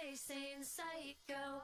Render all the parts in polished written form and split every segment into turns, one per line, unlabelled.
they saying psycho.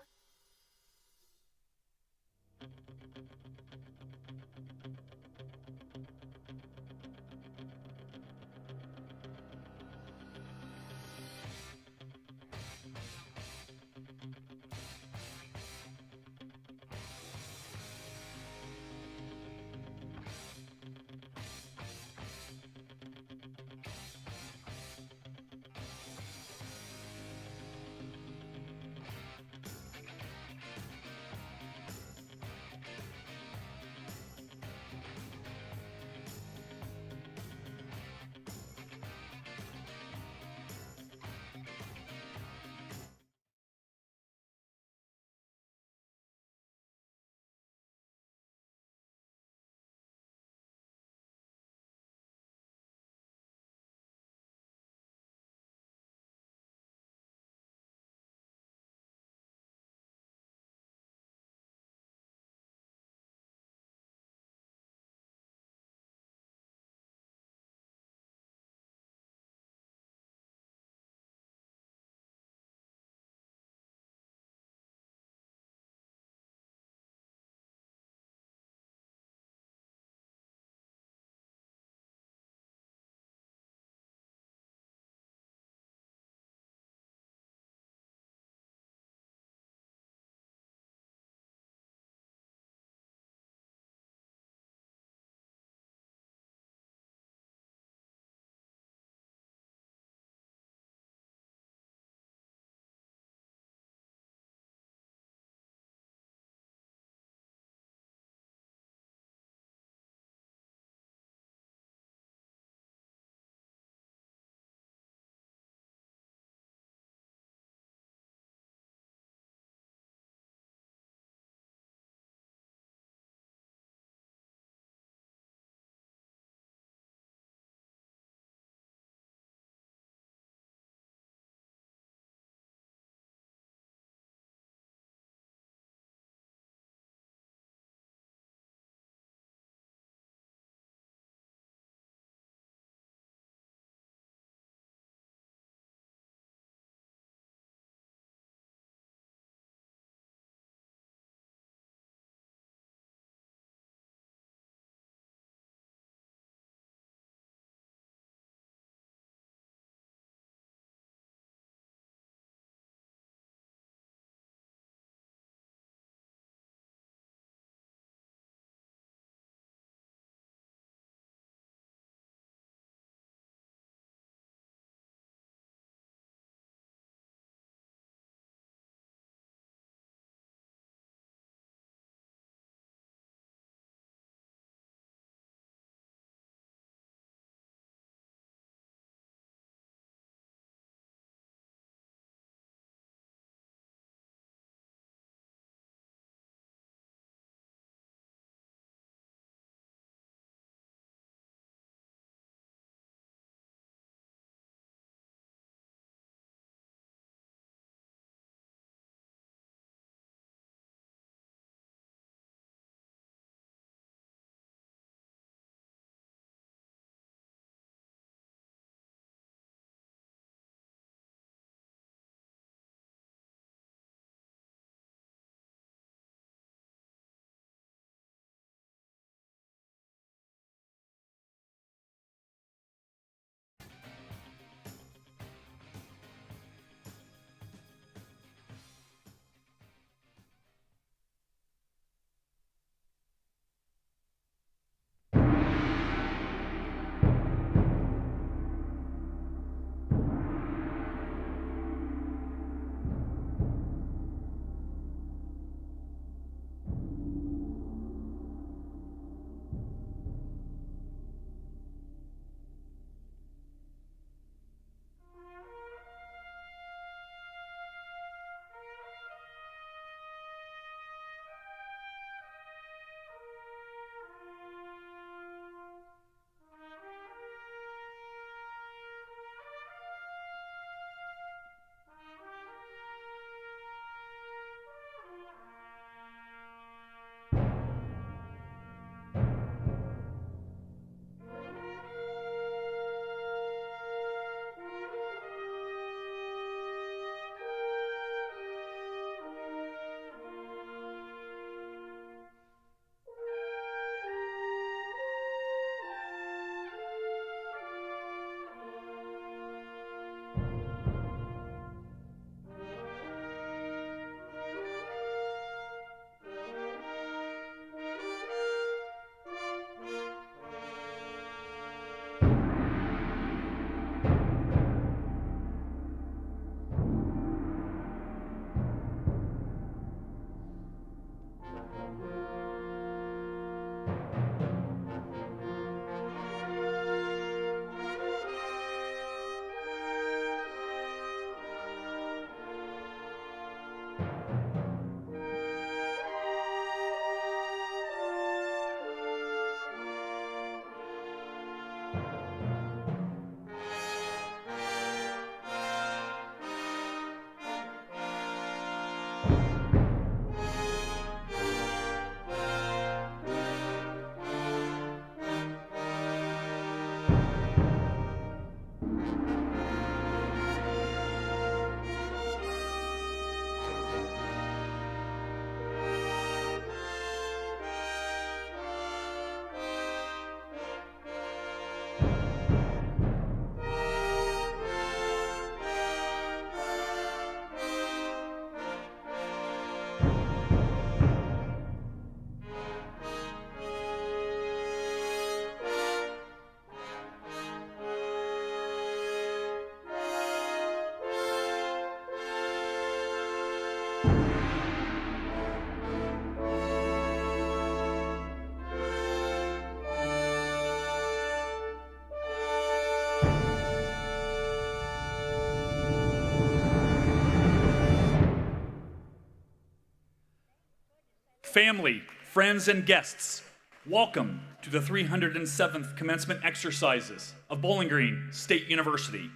Family, friends, and guests, welcome to the 307th commencement exercises of Bowling Green State University.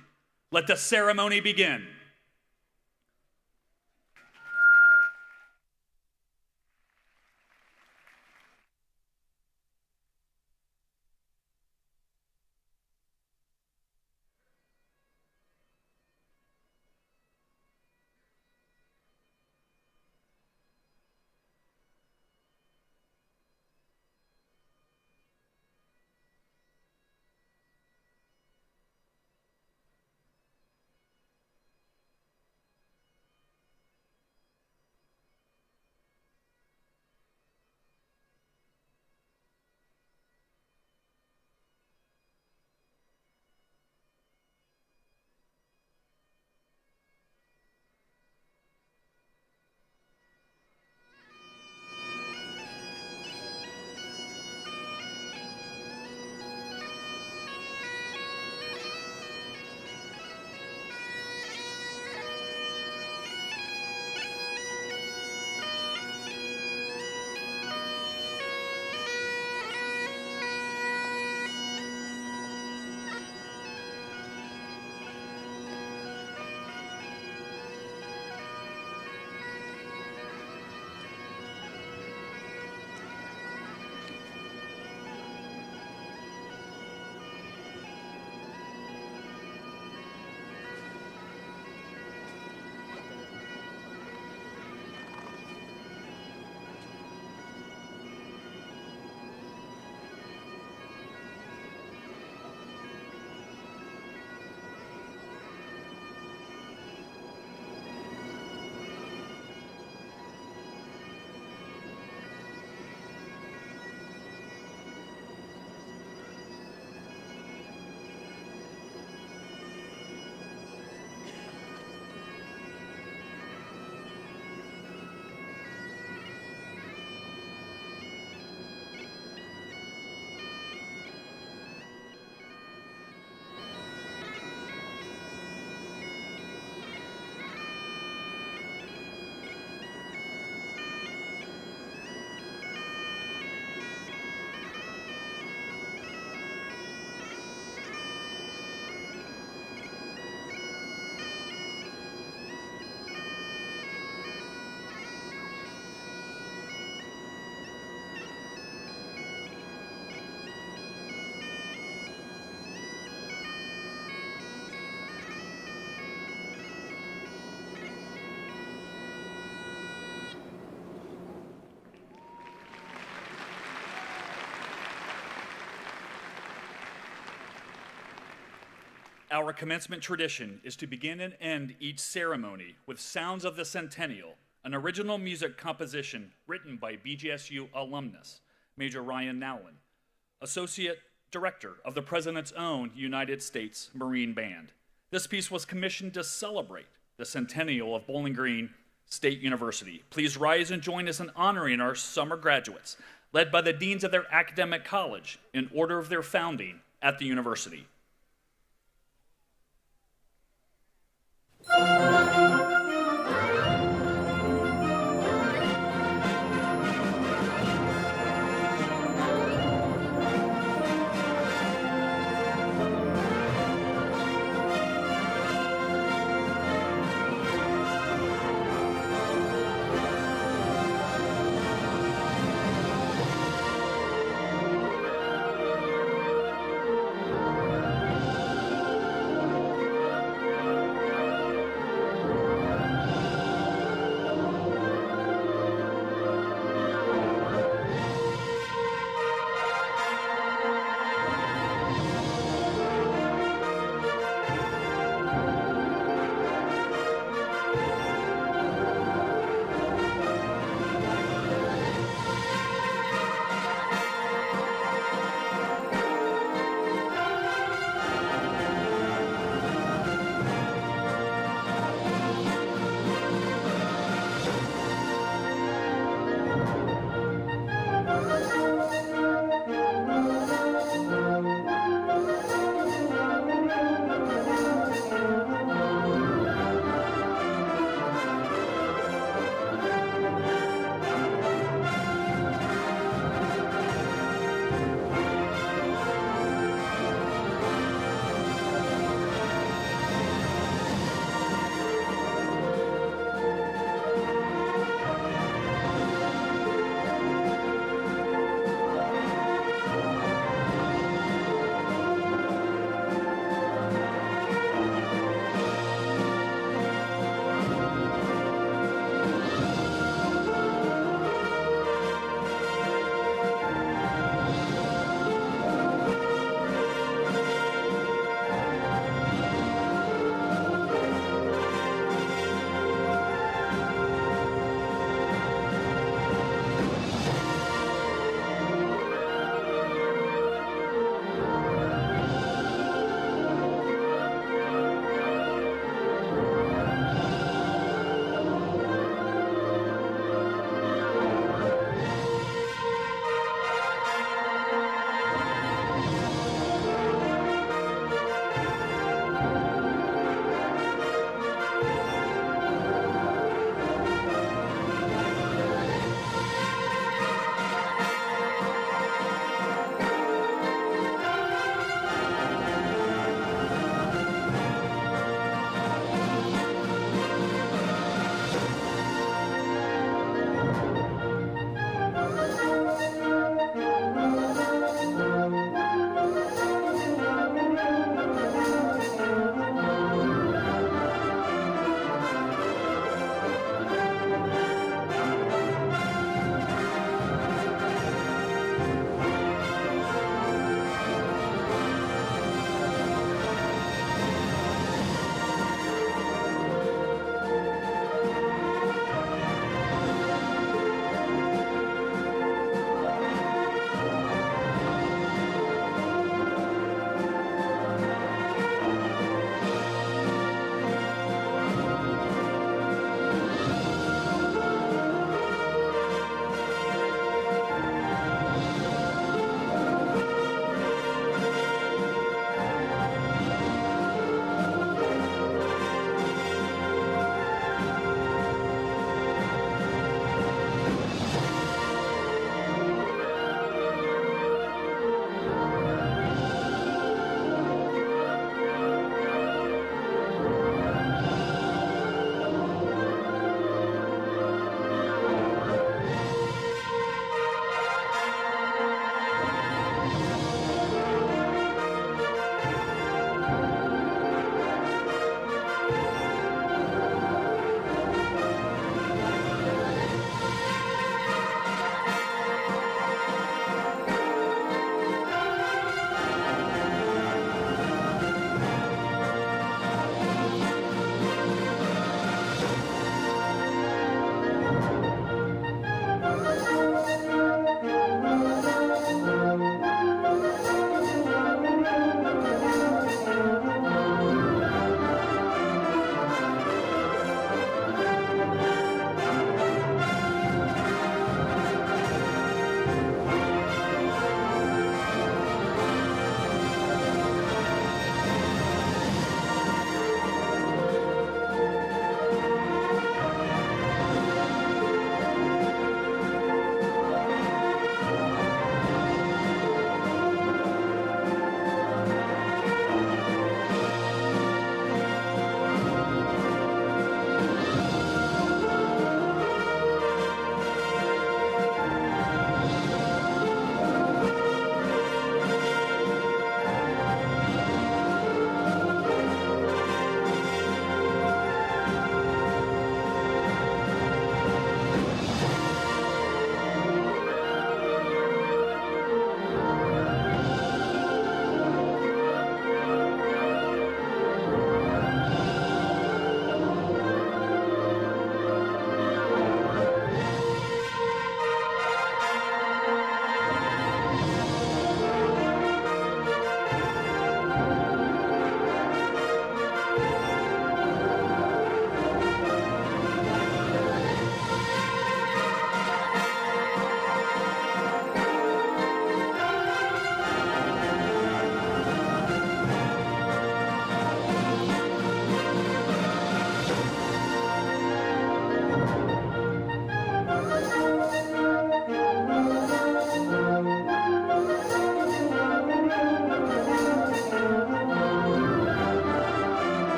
Let the ceremony begin. Our commencement tradition is to begin and end each ceremony with Sounds of the Centennial, an original music composition written by BGSU alumnus, Major Ryan Nowlin, Associate Director of the President's own United States Marine Band. This piece was commissioned to celebrate the centennial of Bowling Green State University. Please rise and join us in honoring our summer graduates, led by the deans of their academic college in order of their founding at the university.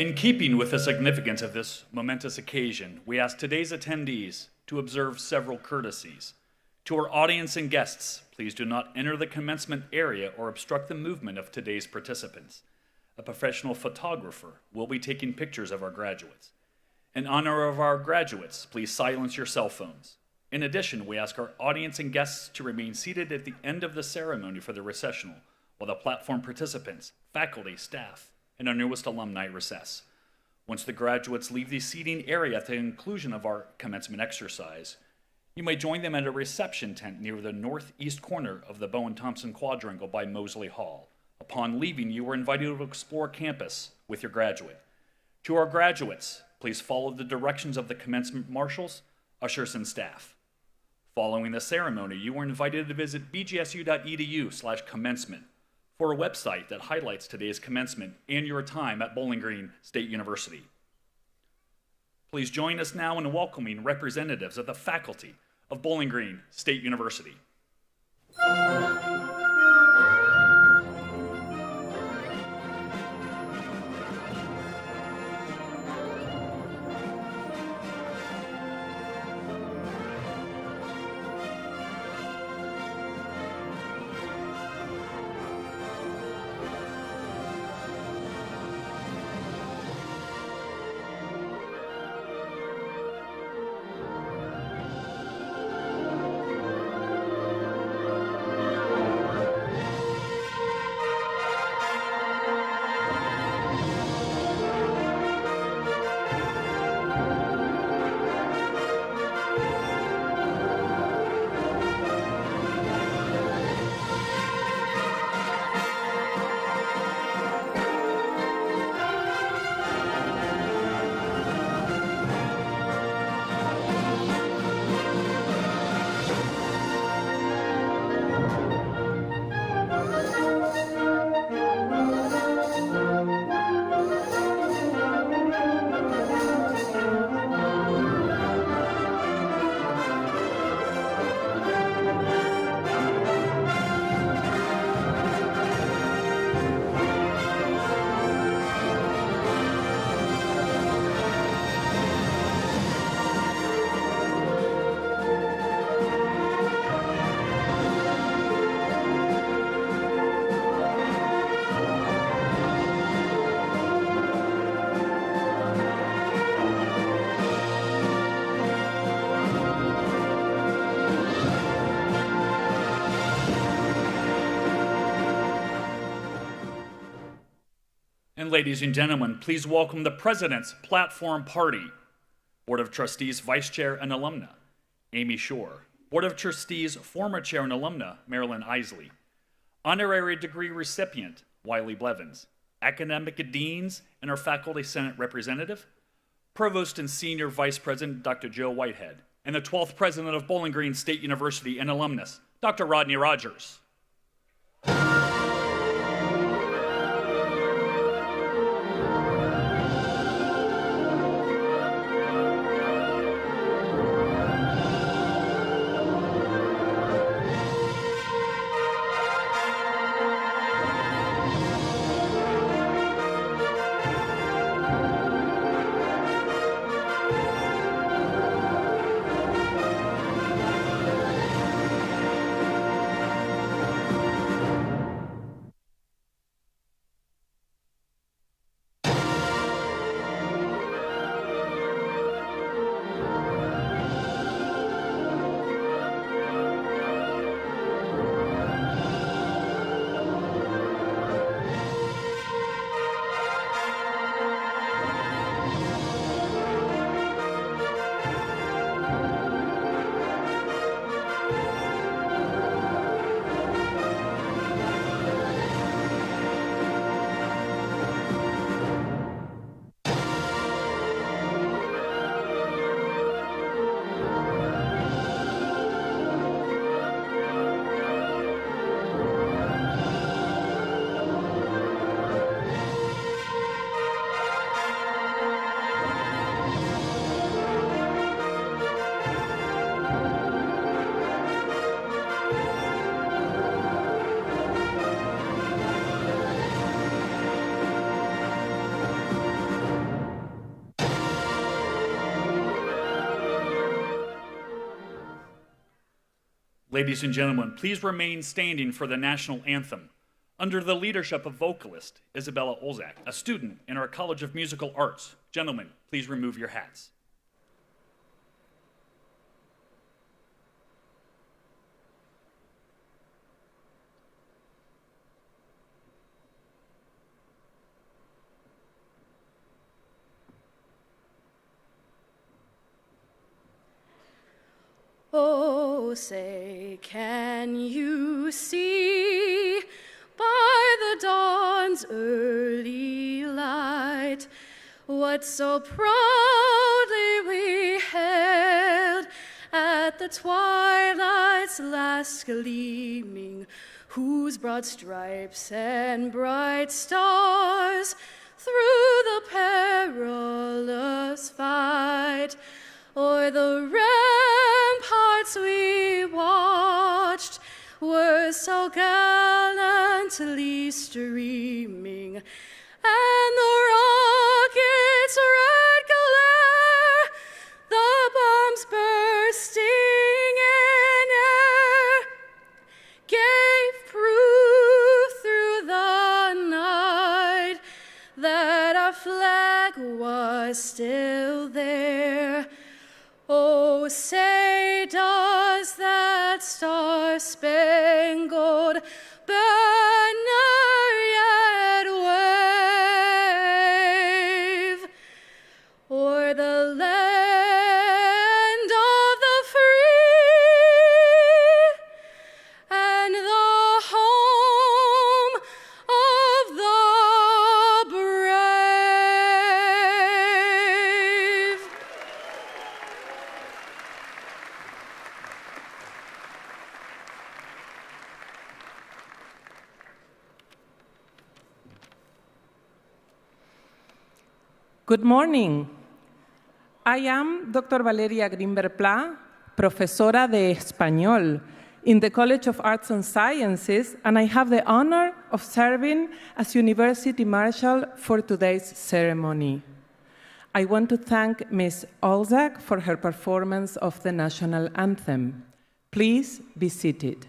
In keeping with the significance of this momentous occasion, we ask today's attendees to observe several courtesies. To our audience and guests, please do not enter the commencement area or obstruct the movement of today's participants. A professional photographer will be taking pictures of our graduates. In honor of our graduates, please silence your cell phones. In addition, we ask our audience and guests to remain seated at the end of the ceremony for the recessional, while the platform participants, faculty, staff, and our newest alumni recess. Once the graduates leave the seating area at the conclusion of our commencement exercise, you may join them at a reception tent near the northeast corner of the Bowen-Thompson Quadrangle by Mosley Hall. Upon leaving, you are invited to explore campus with your graduate. To our graduates, please follow the directions of the commencement marshals, ushers, and staff. Following the ceremony, you are invited to visit bgsu.edu/commencement for a website that highlights today's commencement and your time at Bowling Green State University. Please join us now in welcoming representatives of the faculty of Bowling Green State University. And ladies and gentlemen, please welcome the President's Platform Party. Board of Trustees Vice Chair and Alumna, Amy Shore. Board of Trustees former Chair and Alumna, Marilyn Isley. Honorary degree recipient, Wiley Blevins. Academic Deans and our Faculty Senate Representative, Provost and Senior Vice President, Dr. Joe Whitehead. And the 12th President of Bowling Green State University and alumnus, Dr. Rodney Rogers. Ladies and gentlemen, please remain standing for the national anthem. Under the leadership of vocalist Isabella Olzak, a student in our College of Musical Arts. Gentlemen, please remove your hats.
Oh, say, can you see by the dawn's early light what so proudly we hailed at the twilight's last gleaming, whose broad stripes and bright stars through the perilous fight o'er the ramparts we watched were so gallantly streaming, and the rocket's red glare, the bombs bursting in air, gave proof through the night that our flag was still there. Oh, say, does that star-spangled banner yet wave o'er the land of the free and the home of the brave?
Good morning. I am Dr. Valeria Grimberg Pla, Profesora de Español in the College of Arts and Sciences, and I have the honor of serving as University Marshal for today's ceremony. I want to thank Ms. Olzak for her performance of the national anthem. Please be seated.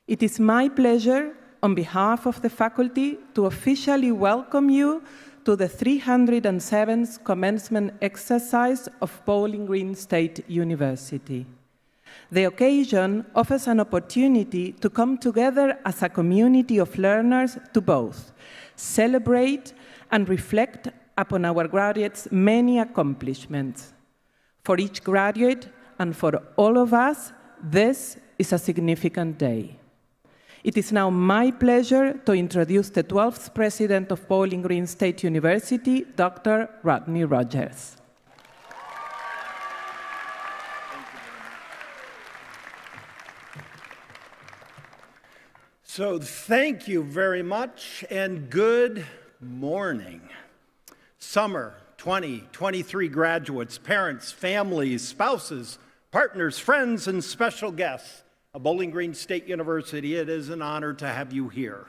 It is my pleasure, on behalf of the faculty, to officially welcome you to the 307th commencement exercise of Bowling Green State University. The occasion offers an opportunity to come together as a community of learners to both celebrate and reflect upon our graduates' many accomplishments. For each graduate and for all of us, this is a significant day. It is now my pleasure to introduce the 12th President of Bowling Green State University, Dr. Rodney Rogers.
So thank you very much and good morning. Summer 2023 graduates, parents, families, spouses, partners, friends, and special guests of Bowling Green State University, it is an honor to have you here.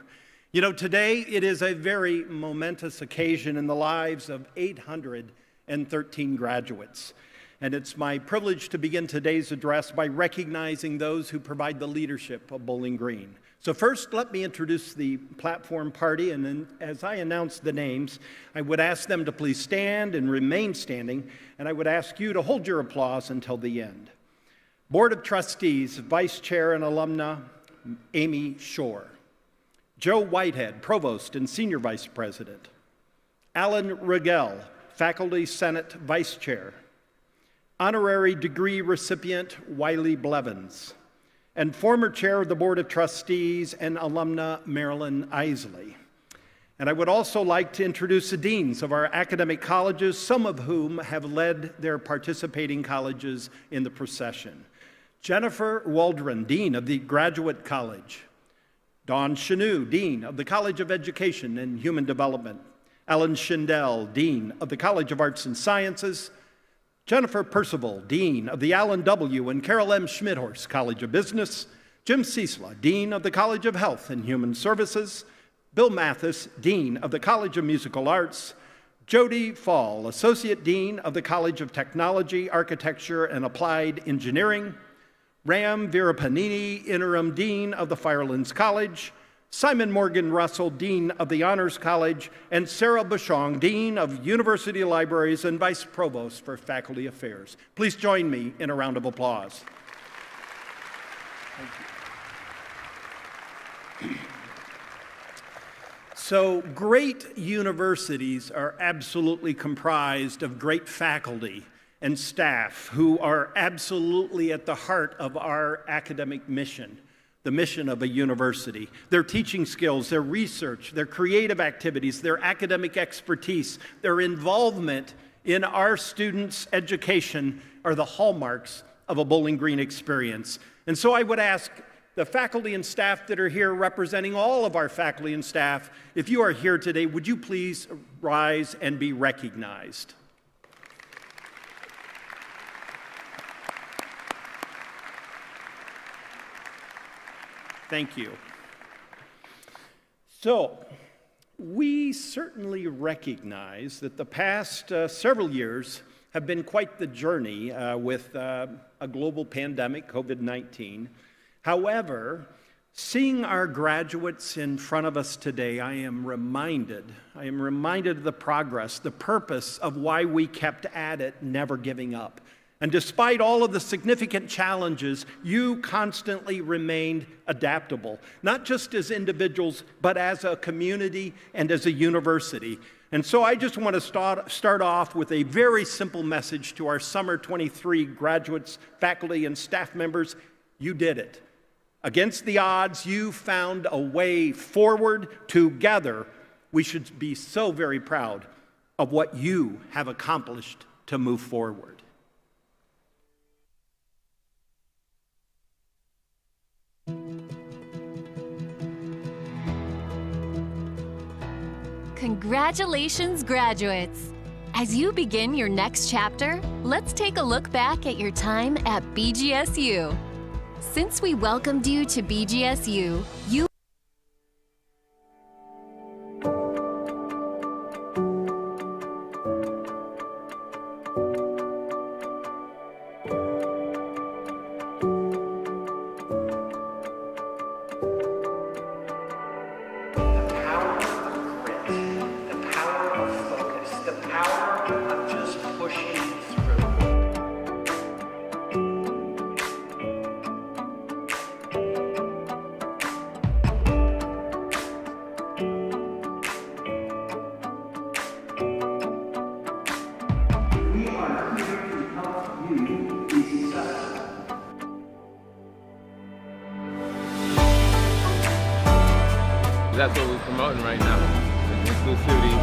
You know, today it is a very momentous occasion in the lives of 813 graduates. And it's my privilege to begin today's address by recognizing those who provide the leadership of Bowling Green. So first, let me introduce the platform party, and then as I announce the names, I would ask them to please stand and remain standing, and I would ask you to hold your applause until the end. Board of Trustees, Vice Chair and Alumna, Amy Shore. Joe Whitehead, Provost and Senior Vice President. Alan Rigel, Faculty Senate Vice Chair. Honorary degree recipient, Wiley Blevins. And former Chair of the Board of Trustees and Alumna, Marilyn Isley. And I would also like to introduce the deans of our academic colleges, some of whom have led their participating colleges in the procession. Jennifer Waldron, Dean of the Graduate College. Dawn Chenu, Dean of the College of Education and Human Development. Ellen Schindel, Dean of the College of Arts and Sciences. Jennifer Percival, Dean of the Allen W. and Carol M. Schmidhorst College of Business. Jim Ciesla, Dean of the College of Health and Human Services. Bill Mathis, Dean of the College of Musical Arts. Jody Fall, Associate Dean of the College of Technology, Architecture, and Applied Engineering. Ram Virapanini, Interim Dean of the Firelands College. Simon Morgan Russell, Dean of the Honors College, and Sarah Bouchon, Dean of University Libraries and Vice Provost for Faculty Affairs. Please join me in a round of applause. Thank you. So, great universities are absolutely comprised of great faculty and staff who are absolutely at the heart of our academic mission. The mission of a university. Their teaching skills, their research, their creative activities, their academic expertise, their involvement in our students' education are the hallmarks of a Bowling Green experience. And so I would ask the faculty and staff that are here representing all of our faculty and staff, if you are here today, would you please rise and be recognized? Thank you. So, we certainly recognize that the past several years have been quite the journey with a global pandemic, COVID-19. However, seeing our graduates in front of us today, I am reminded of the progress, the purpose of why we kept at it, never giving up. And despite all of the significant challenges, you constantly remained adaptable, not just as individuals, but as a community and as a university. And so I just want to start off with a very simple message to our Summer 23 graduates, faculty, and staff members. You did it. Against the odds, you found a way forward together. We should be so very proud of what you have accomplished to move forward.
Congratulations, graduates! As you begin your next chapter, let's take a look back at your time at BGSU. Since we welcomed you to BGSU, you
That's what we're promoting right now, inclusivity.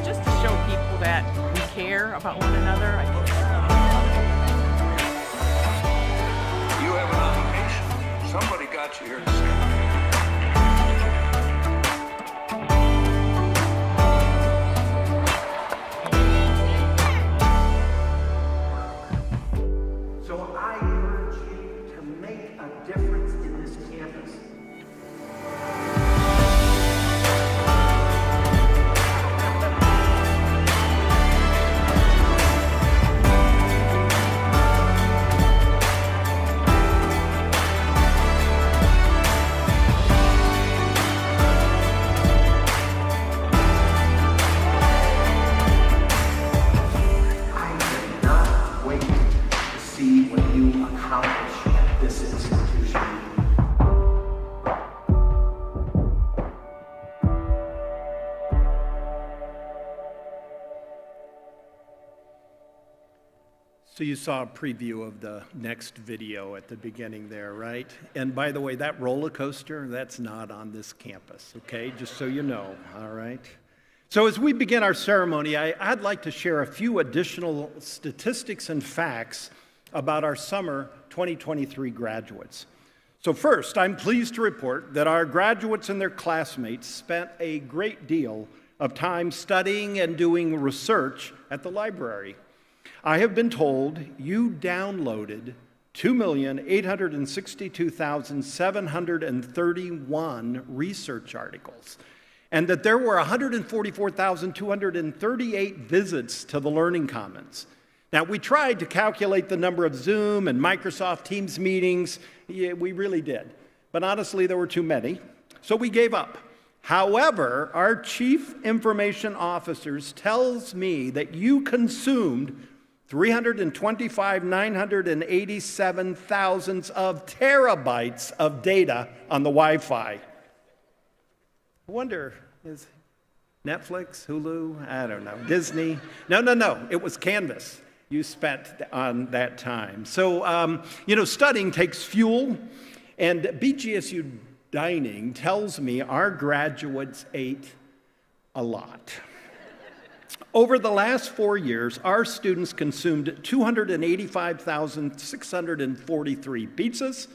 Just to show people that we care about one another.
You have an obligation. Somebody got you here to say.
So I urge you to make a difference in this campus. So you saw a preview of the next video at the beginning there, right? And by the way, that roller coaster, that's not on this campus, okay? Just so you know, all right? So as we begin our ceremony, I'd like to share a few additional statistics and facts about our summer 2023 graduates. So first, I'm pleased to report that our graduates and their classmates spent a great deal of time studying and doing research at the library. I have been told you downloaded 2,862,731 research articles. and that there were 144,238 visits to the Learning Commons. Now, we tried to calculate the number of Zoom and Microsoft Teams meetings. Yeah, we really did. But honestly, there were too many, so we gave up. However, our chief information officers tells me that you consumed 325,987 thousandths of terabytes of data on the Wi-Fi. I wonder, is Netflix, Hulu, I don't know, Disney? No, it was Canvas you spent on that time. So, studying takes fuel, and BGSU dining tells me our graduates ate a lot. Over the last 4 years, our students consumed 285,643 pizzas,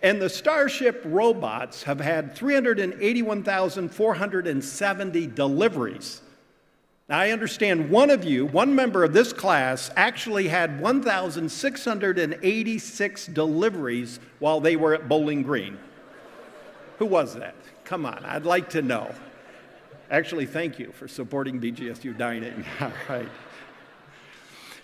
and the Starship robots have had 381,470 deliveries. Now, I understand one member of this class, actually had 1,686 deliveries while they were at Bowling Green. Who was that? Come on, I'd like to know. Actually, thank you for supporting BGSU Dining. All right.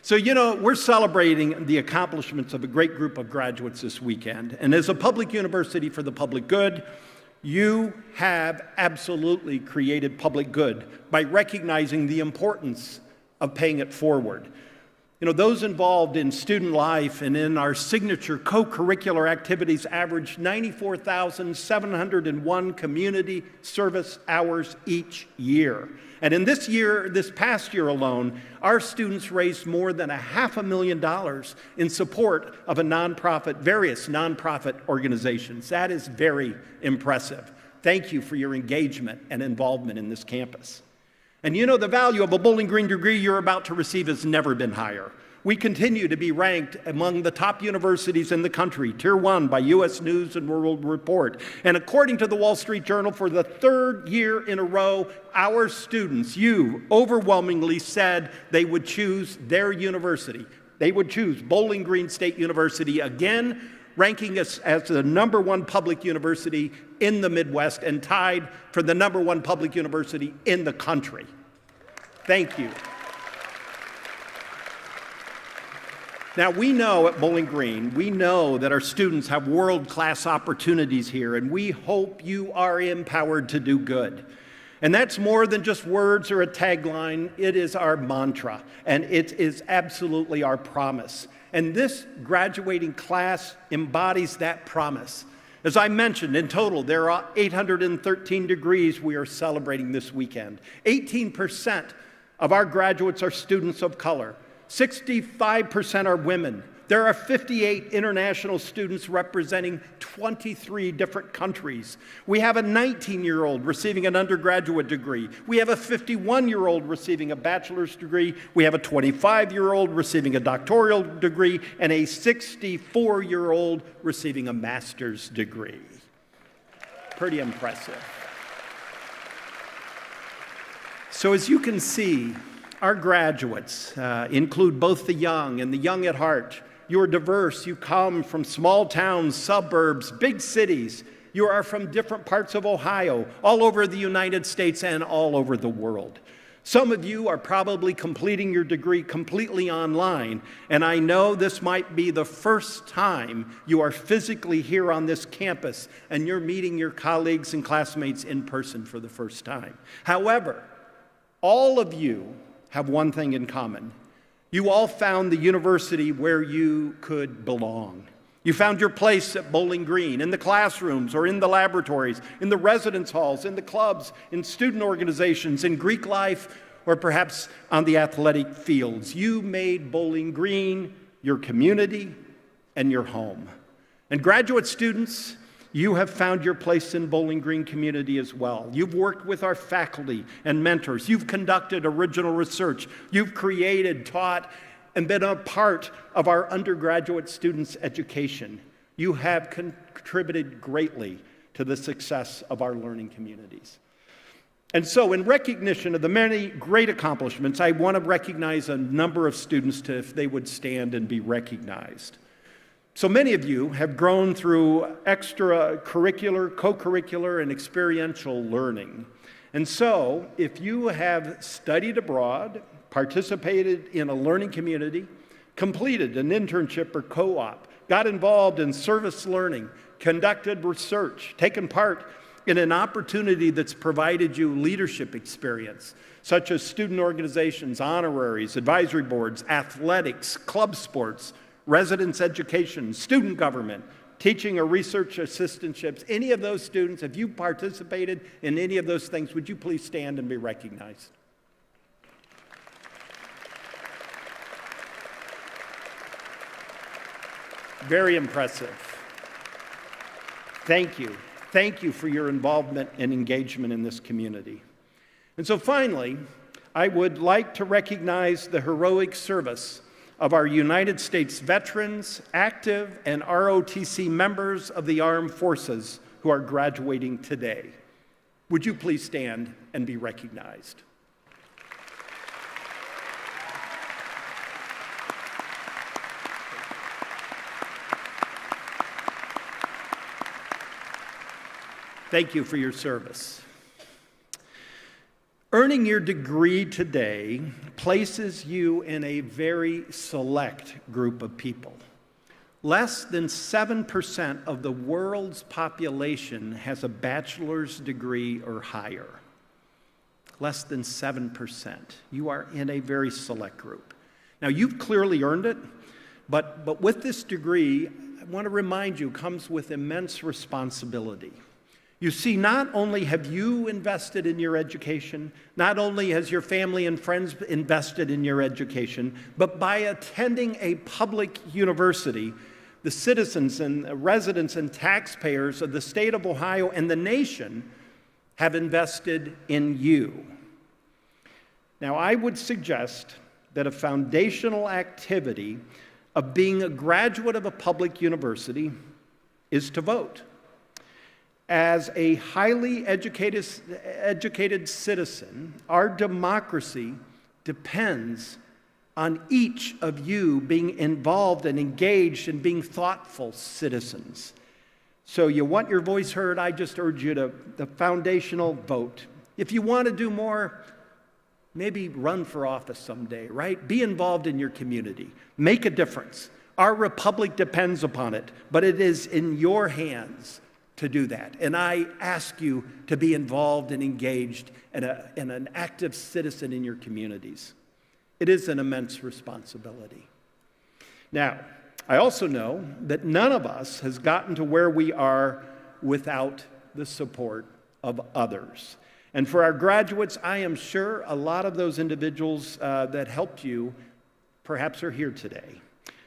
So, we're celebrating the accomplishments of a great group of graduates this weekend. And as a public university for the public good, you have absolutely created public good by recognizing the importance of paying it forward. Those involved in student life and in our signature co-curricular activities averaged 94,701 community service hours each year. And in this past year alone, our students raised more than $500,000 in support of various nonprofit organizations. That is very impressive. Thank you for your engagement and involvement in this campus. And the value of a Bowling Green degree you're about to receive has never been higher. We continue to be ranked among the top universities in the country, Tier 1 by U.S. News and World Report. And according to the Wall Street Journal, for the third year in a row, our students, overwhelmingly said they would choose their university. They would choose Bowling Green State University again, ranking us as the #1 public university in the Midwest and tied for the #1 public university in the country. Thank you. Now, we know at Bowling Green, that our students have world-class opportunities here, and we hope you are empowered to do good. And that's more than just words or a tagline. It is our mantra, and it is absolutely our promise. And this graduating class embodies that promise. As I mentioned, in total, there are 813 degrees we are celebrating this weekend. 18% of our graduates are students of color. 65% are women. There are 58 international students representing 23 different countries. We have a 19-year-old receiving an undergraduate degree. We have a 51-year-old receiving a bachelor's degree. We have a 25-year-old receiving a doctoral degree, and a 64-year-old receiving a master's degree. Pretty impressive. So as you can see, our graduates include both the young and the young at heart. You are diverse. You come from small towns, suburbs, big cities. You are from different parts of Ohio, all over the United States and all over the world. Some of you are probably completing your degree completely online, and I know this might be the first time you are physically here on this campus and you're meeting your colleagues and classmates in person for the first time. However, all of you have one thing in common. You all found the university where you could belong. You found your place at Bowling Green, in the classrooms or in the laboratories, in the residence halls, in the clubs, in student organizations, in Greek life, or perhaps on the athletic fields. You made Bowling Green your community and your home. And graduate students, you have found your place in Bowling Green community as well. You've worked with our faculty and mentors. You've conducted original research. You've created, taught, and been a part of our undergraduate students' education. You have contributed greatly to the success of our learning communities. And so, in recognition of the many great accomplishments, I want to recognize a number of students if they would stand and be recognized. So many of you have grown through extracurricular, co-curricular, and experiential learning. And so, if you have studied abroad, participated in a learning community, completed an internship or co-op, got involved in service learning, conducted research, taken part in an opportunity that's provided you leadership experience, such as student organizations, honoraries, advisory boards, athletics, club sports, residence education, student government, teaching or research assistantships, any of those students, if you participated in any of those things, would you please stand and be recognized? Very impressive. Thank you. Thank you for your involvement and engagement in this community. And so finally, I would like to recognize the heroic service of our United States veterans, active and ROTC members of the armed forces who are graduating today. Would you please stand and be recognized? Thank you for your service. Earning your degree today places you in a very select group of people. Less than 7% of the world's population has a bachelor's degree or higher. Less than 7%. You are in a very select group. Now, you've clearly earned it, but with this degree, I want to remind you, comes with immense responsibility. You see, not only have you invested in your education, not only has your family and friends invested in your education, but by attending a public university, the citizens and residents and taxpayers of the state of Ohio and the nation have invested in you. Now, I would suggest that a foundational activity of being a graduate of a public university is to vote. As a highly educated citizen, our democracy depends on each of you being involved and engaged and being thoughtful citizens. So you want your voice heard, I just urge you to the foundational vote. If you want to do more, maybe run for office someday, right? Be involved in your community. Make a difference. Our republic depends upon it, but it is in your hands to do that. And I ask you to be involved and engaged and an active citizen in your communities. It is an immense responsibility. Now, I also know that none of us has gotten to where we are without the support of others. And for our graduates, I am sure a lot of those individuals that helped you perhaps are here today.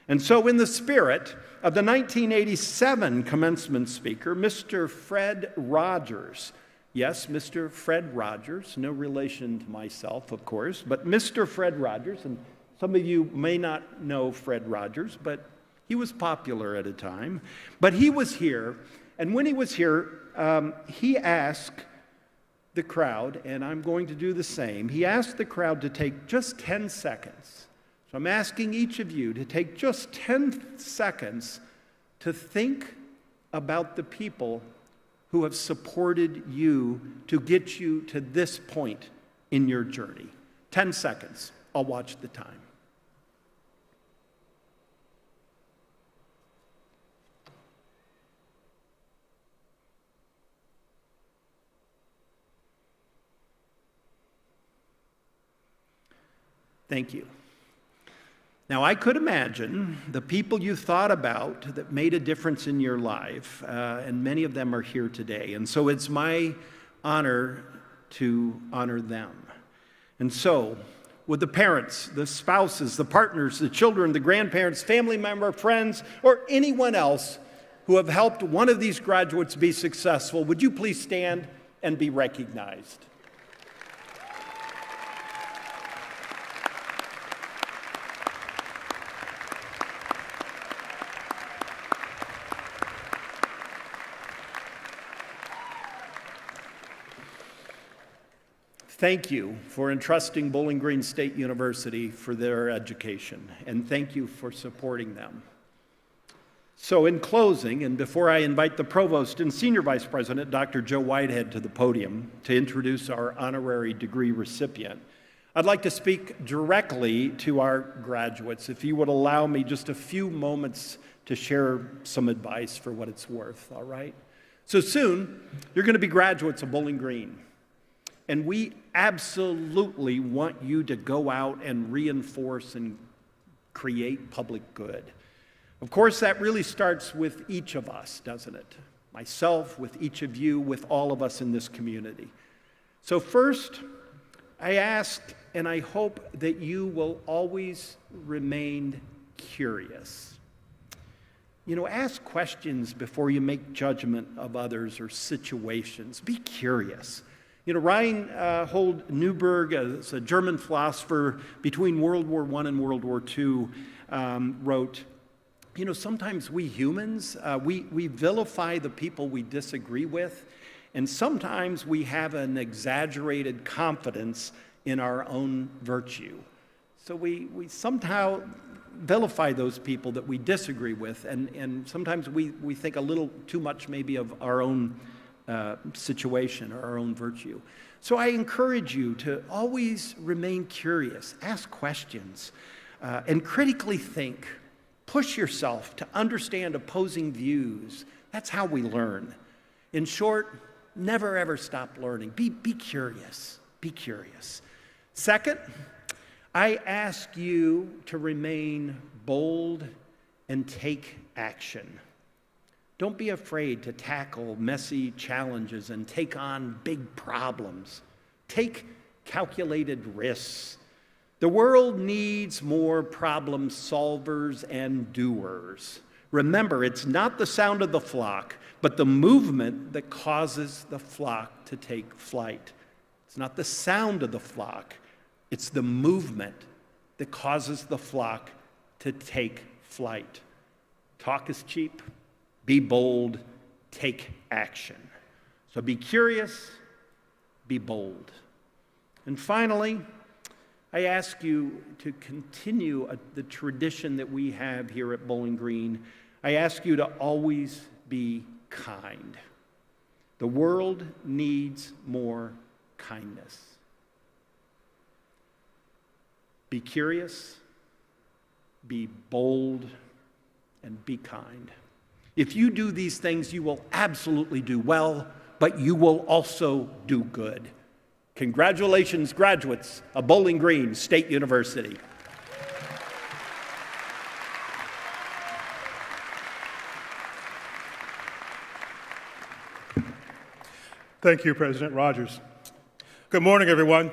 And so in the spirit of the 1987 commencement speaker, Mr. Fred Rogers, yes, Mr. Fred Rogers, no relation to myself, of course, but Mr. Fred Rogers, and some of you may not know Fred Rogers, but he was popular at a time. But he was here, and when he was here, he asked the crowd, and I'm going to do the same, he asked the crowd to take just 10 seconds. So I'm asking each of you to take just 10 seconds to think about the people who have supported you to get you to this point in your journey. 10 seconds. I'll watch the time. Thank you. Now, I could imagine the people you thought about that made a difference in your life, and many of them are here today. And so it's my honor to honor them. And so, would the parents, the spouses, the partners, the children, the grandparents, family member, friends, or anyone else who have helped one of these graduates be successful, would you please stand and be recognized? Thank you for entrusting Bowling Green State University for their education, and thank you for supporting them. So in closing, and before I invite the Provost and Senior Vice President, Dr. Joe Whitehead, to the podium to introduce our honorary degree recipient, I'd like to speak directly to our graduates. If you would allow me just a few moments to share some advice for what it's worth, all right? So soon, you're going to be graduates of Bowling Green. And we absolutely want you to go out and reinforce and create public good. Of course, that really starts with each of us, doesn't it? Myself, with each of you, with all of us in this community. So first, I ask and I hope that you will always remain curious. You know, ask questions before you make judgment of others or situations. Be curious. You know, Reinhold Neuberg, as a German philosopher between World War I and World War II, wrote, you know, sometimes we humans, we vilify the people we disagree with, and sometimes we have an exaggerated confidence in our own virtue. So we somehow vilify those people that we disagree with, and sometimes we think a little too much maybe of our own situation or our own virtue. So I encourage you to always remain curious, ask questions, and critically think. Push yourself to understand opposing views. That's how we learn. In short, never ever stop learning. Be curious. Be curious. Second, I ask you to remain bold and take action. Don't be afraid to tackle messy challenges and take on big problems. Take calculated risks. The world needs more problem solvers and doers. Remember, it's not the sound of the flock, but the movement that causes the flock to take flight. It's not the sound of the flock, it's the movement that causes the flock to take flight. Talk is cheap. Be bold. Take action. So be curious. Be bold. And finally, I ask you to continue the tradition that we have here at Bowling Green. I ask you to always be kind. The world needs more kindness. Be curious, be bold, and be kind. If you do these things, you will absolutely do well, but you will also do good. Congratulations, graduates of Bowling Green State University.
Thank you, President Rogers. Good morning, everyone.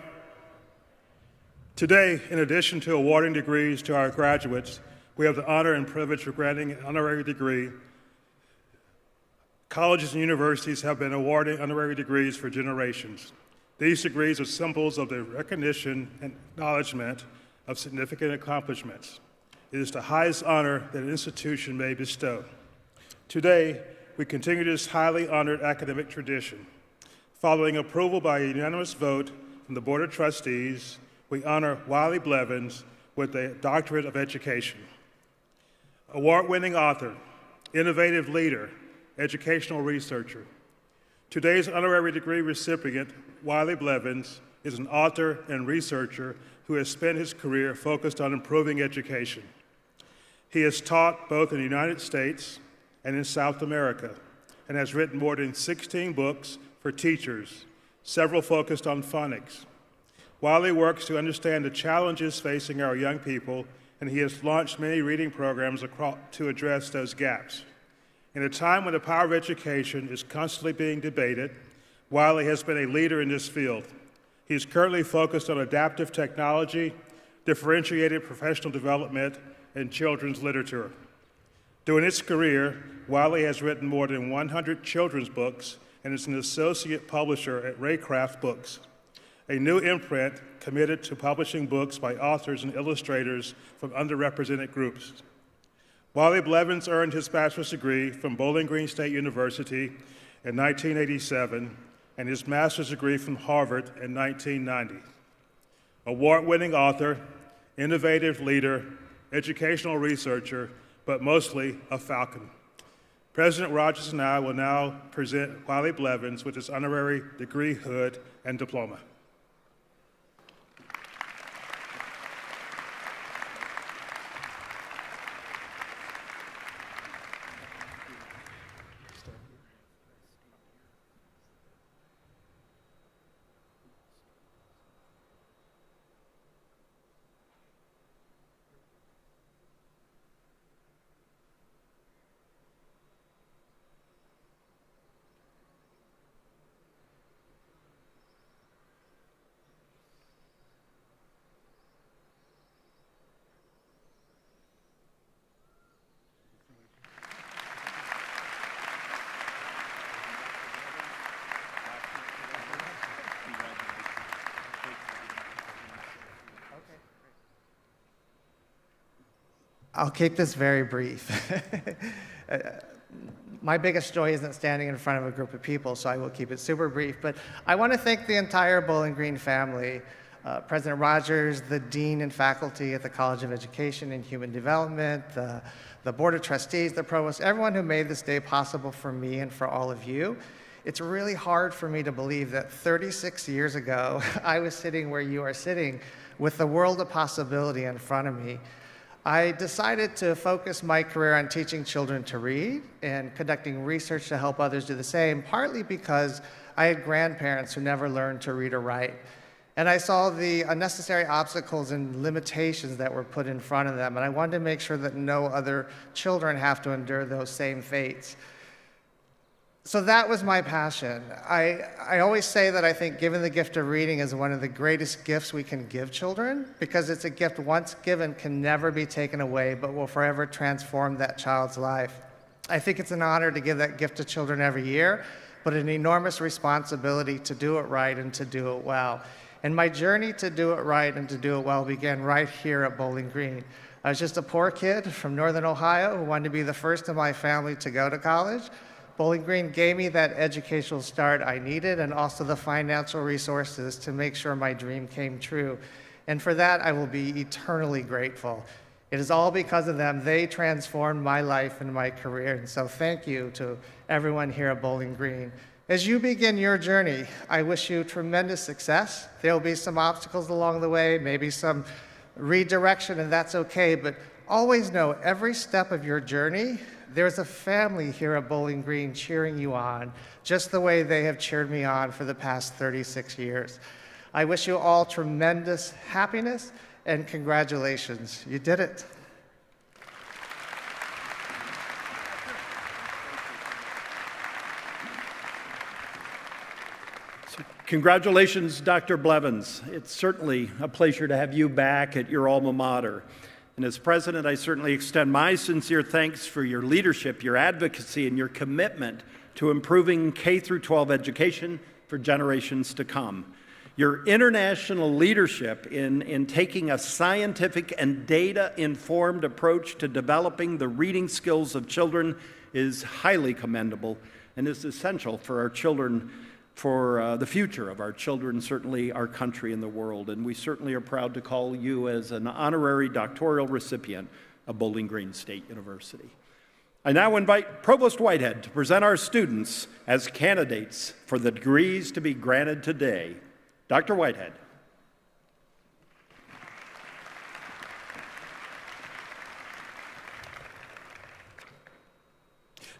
Today, in addition to awarding degrees to our graduates, we have the honor and privilege of granting an honorary degree. Colleges and universities have been awarding honorary degrees for generations. These degrees are symbols of the recognition and acknowledgement of significant accomplishments. It is the highest honor that an institution may bestow. Today, we continue this highly honored academic tradition. Following approval by a unanimous vote from the Board of Trustees, we honor Wiley Blevins with the Doctorate of Education. Award-winning author, innovative leader, educational researcher. Today's honorary degree recipient, Wiley Blevins, is an author and researcher who has spent his career focused on improving education. He has taught both in the United States and in South America and has written more than 16 books for teachers, several focused on phonics. Wiley works to understand the challenges facing our young people, and he has launched many reading programs to address those gaps. In a time when the power of education is constantly being debated, Wiley has been a leader in this field. He is currently focused on adaptive technology, differentiated professional development, and children's literature. During his career, Wiley has written more than 100 children's books and is an associate publisher at Raycraft Books, a new imprint committed to publishing books by authors and illustrators from underrepresented groups. Wiley Blevins earned his bachelor's degree from Bowling Green State University in 1987 and his master's degree from Harvard in 1990. Award-winning author, innovative leader, educational researcher, but mostly a Falcon. President Rogers and I will now present Wiley Blevins with his honorary degree, hood, and diploma.
I'll keep this very brief. My biggest joy isn't standing in front of a group of people, so I will keep it super brief. But I want to thank the entire Bowling Green family, President Rogers, the dean and faculty at the College of Education and Human Development, the Board of Trustees, the provost, everyone who made this day possible for me and for all of you. It's really hard for me to believe that 36 years ago, I was sitting where you are sitting with the world of possibility in front of me. I decided to focus my career on teaching children to read and conducting research to help others do the same, partly because I had grandparents who never learned to read or write. And I saw the unnecessary obstacles and limitations that were put in front of them, and I wanted to make sure that no other children have to endure those same fates. So that was my passion. I always say that I think giving the gift of reading is one of the greatest gifts we can give children, because it's a gift once given can never be taken away, but will forever transform that child's life. I think it's an honor to give that gift to children every year, but an enormous responsibility to do it right and to do it well. And my journey to do it right and to do it well began right here at Bowling Green. I was just a poor kid from Northern Ohio who wanted to be the first in my family to go to college. Bowling Green gave me that educational start I needed and also the financial resources to make sure my dream came true. And for that, I will be eternally grateful. It is all because of them. They transformed my life and my career. And so thank you to everyone here at Bowling Green. As you begin your journey, I wish you tremendous success. There will be some obstacles along the way, maybe some redirection, and that's okay. But always know every step of your journey, there's a family here at Bowling Green cheering you on, just the way they have cheered me on for the past 36 years. I wish you all tremendous happiness and congratulations. You did it.
Congratulations, Dr. Blevins. It's certainly a pleasure to have you back at your alma mater. And as president, I certainly extend my sincere thanks for your leadership, your advocacy, and your commitment to improving K-12 education for generations to come. Your international leadership in taking a scientific and data-informed approach to developing the reading skills of children is highly commendable and is essential for our children, for the future of our children, certainly our country and the world. And we certainly are proud to call you as an honorary doctoral recipient of Bowling Green State University. I now invite Provost Whitehead to present our students as candidates for the degrees to be granted today. Dr. Whitehead.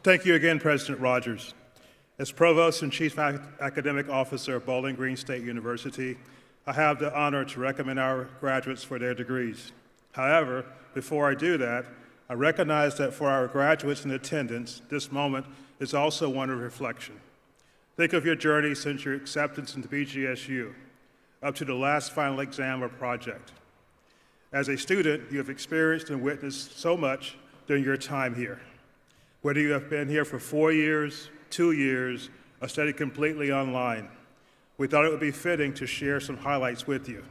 Thank you again, President Rogers. As Provost and Chief Academic Officer of Bowling Green State University, I have the honor to recommend our graduates for their degrees. However, before I do that, I recognize that for our graduates in attendance, this moment is also one of reflection. Think of your journey since your acceptance into BGSU, up to the last final exam or project. As a student, you have experienced and witnessed so much during your time here. Whether you have been here for 4 years, 2 years, or studied completely online, we thought it would be fitting to share some highlights with you.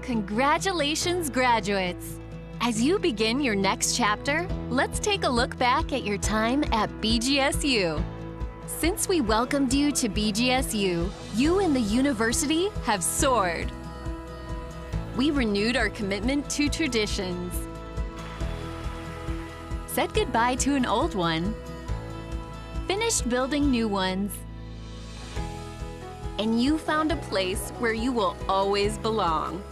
Congratulations, graduates! As you begin your next chapter, let's take a look back at your time at BGSU. Since we welcomed you to BGSU, you and the university have soared. We renewed our commitment to traditions, said goodbye to an old one, finished building new ones, and you found a place where you will always belong.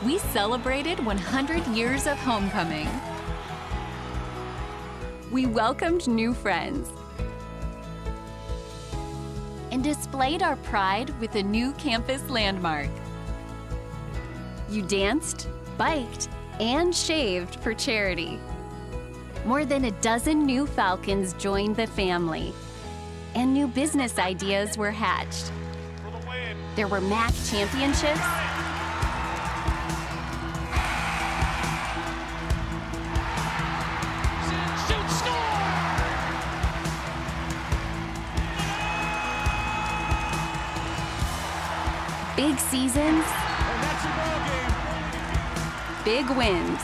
We celebrated 100 years of homecoming. We welcomed new friends and displayed our pride with a new campus landmark. You danced, biked, and shaved for charity. More than a dozen new Falcons joined the family, and new business ideas were hatched. There were MAC championships, big seasons, big wins,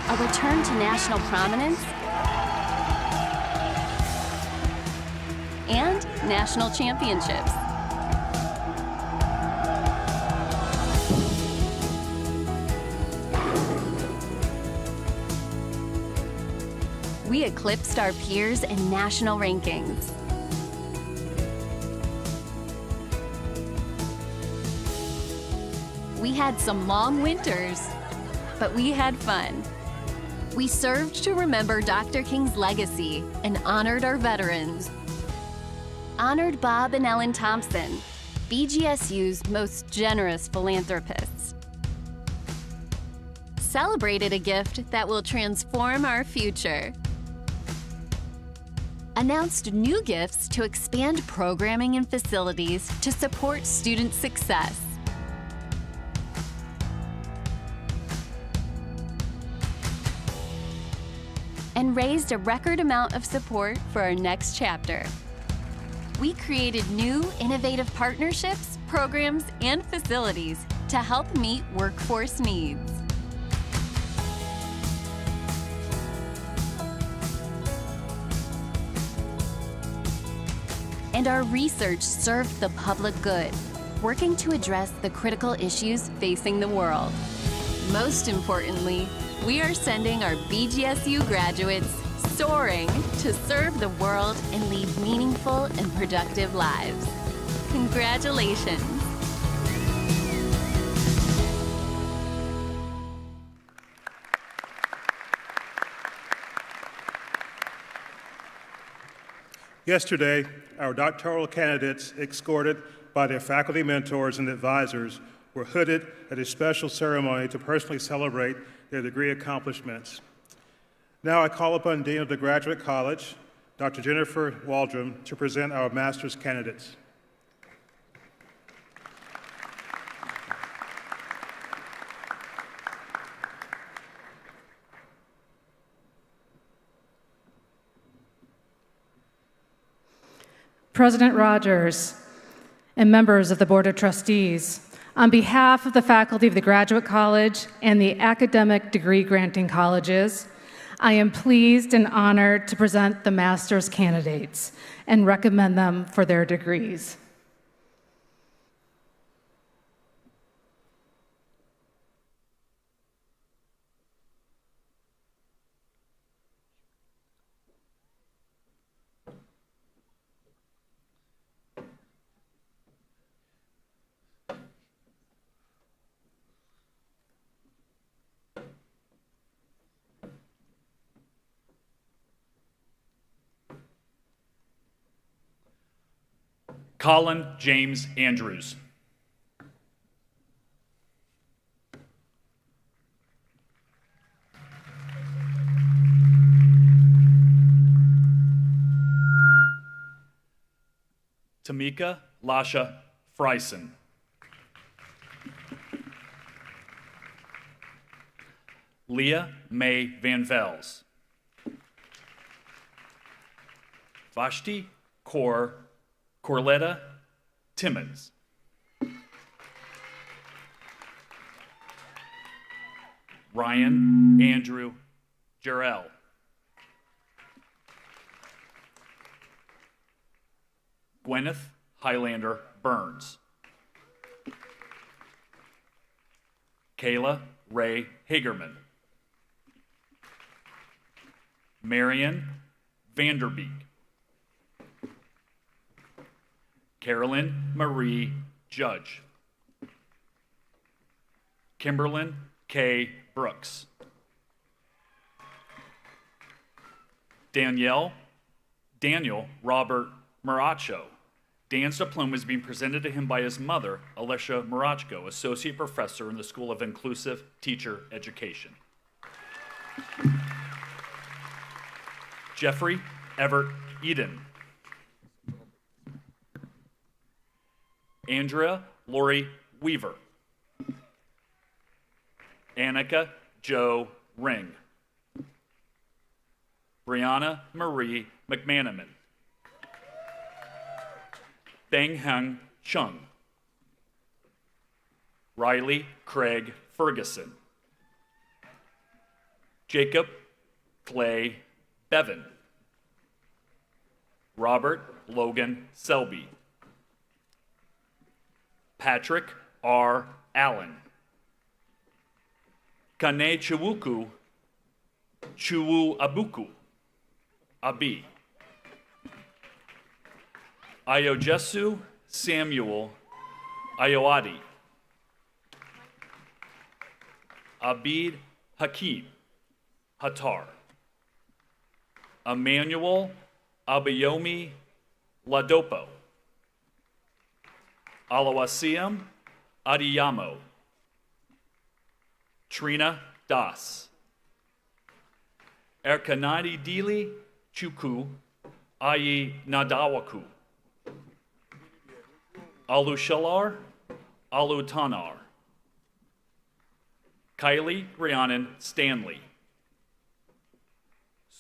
a return to national prominence, and national championships. We eclipsed our peers in national rankings. We had some long winters, but we had fun. We served to remember Dr. King's legacy and honored our veterans. Honored Bob and Ellen Thompson, BGSU's most generous philanthropists. Celebrated a gift that will transform our future. Announced new gifts to expand programming and facilities to support student success. And raised a record amount of support for our next chapter. We created new, innovative partnerships, programs, and facilities to help meet workforce needs. And our research served the public good, working to address the critical issues facing the world. Most importantly, we are sending our BGSU graduates soaring to serve the world and lead meaningful and productive lives. Congratulations.
Yesterday, our doctoral candidates, escorted by their faculty mentors and advisors, were hooded at a special ceremony to personally celebrate their degree accomplishments. Now I call upon Dean of the Graduate College, Dr. Jennifer Waldron, to present our master's candidates.
President Rogers and members of the Board of Trustees, on behalf of the faculty of the Graduate College and the academic degree granting colleges, I am pleased and honored to present the master's candidates and recommend them for their degrees.
Colin James Andrews. Tamika Lasha Friesen. Leah May Van Vels. Vashti Corletta Timmons. Ryan Andrew Jarrell. Gwyneth Highlander Burns. Kayla Ray Hagerman. Marion Vanderbeek. Carolyn Marie Judge. Kimberlyn K. Brooks. Daniel Robert Maracho. Dan's diploma is being presented to him by his mother, Alicia Marachko, Associate Professor in the School of Inclusive Teacher Education. Jeffrey Everett Eden. Andrea Lori Weaver. Annika Joe Ring. Brianna Marie McManaman. Beng Hung Chung. Riley Craig Ferguson. Jacob Clay Bevan. Robert Logan Selby. Patrick R. Allen. Kane Chiwuku Chuwu Abuku Abi. Ayojesu Samuel Ayoadi. Abid Hakim Hatar. Emmanuel Abayomi Ladopo. Alawasiam Adiyamo. Trina Das. Erkanadi Dili Chuku Ayi Nadawaku. Alushalar Alutanar. Kylie Rhiannon Stanley.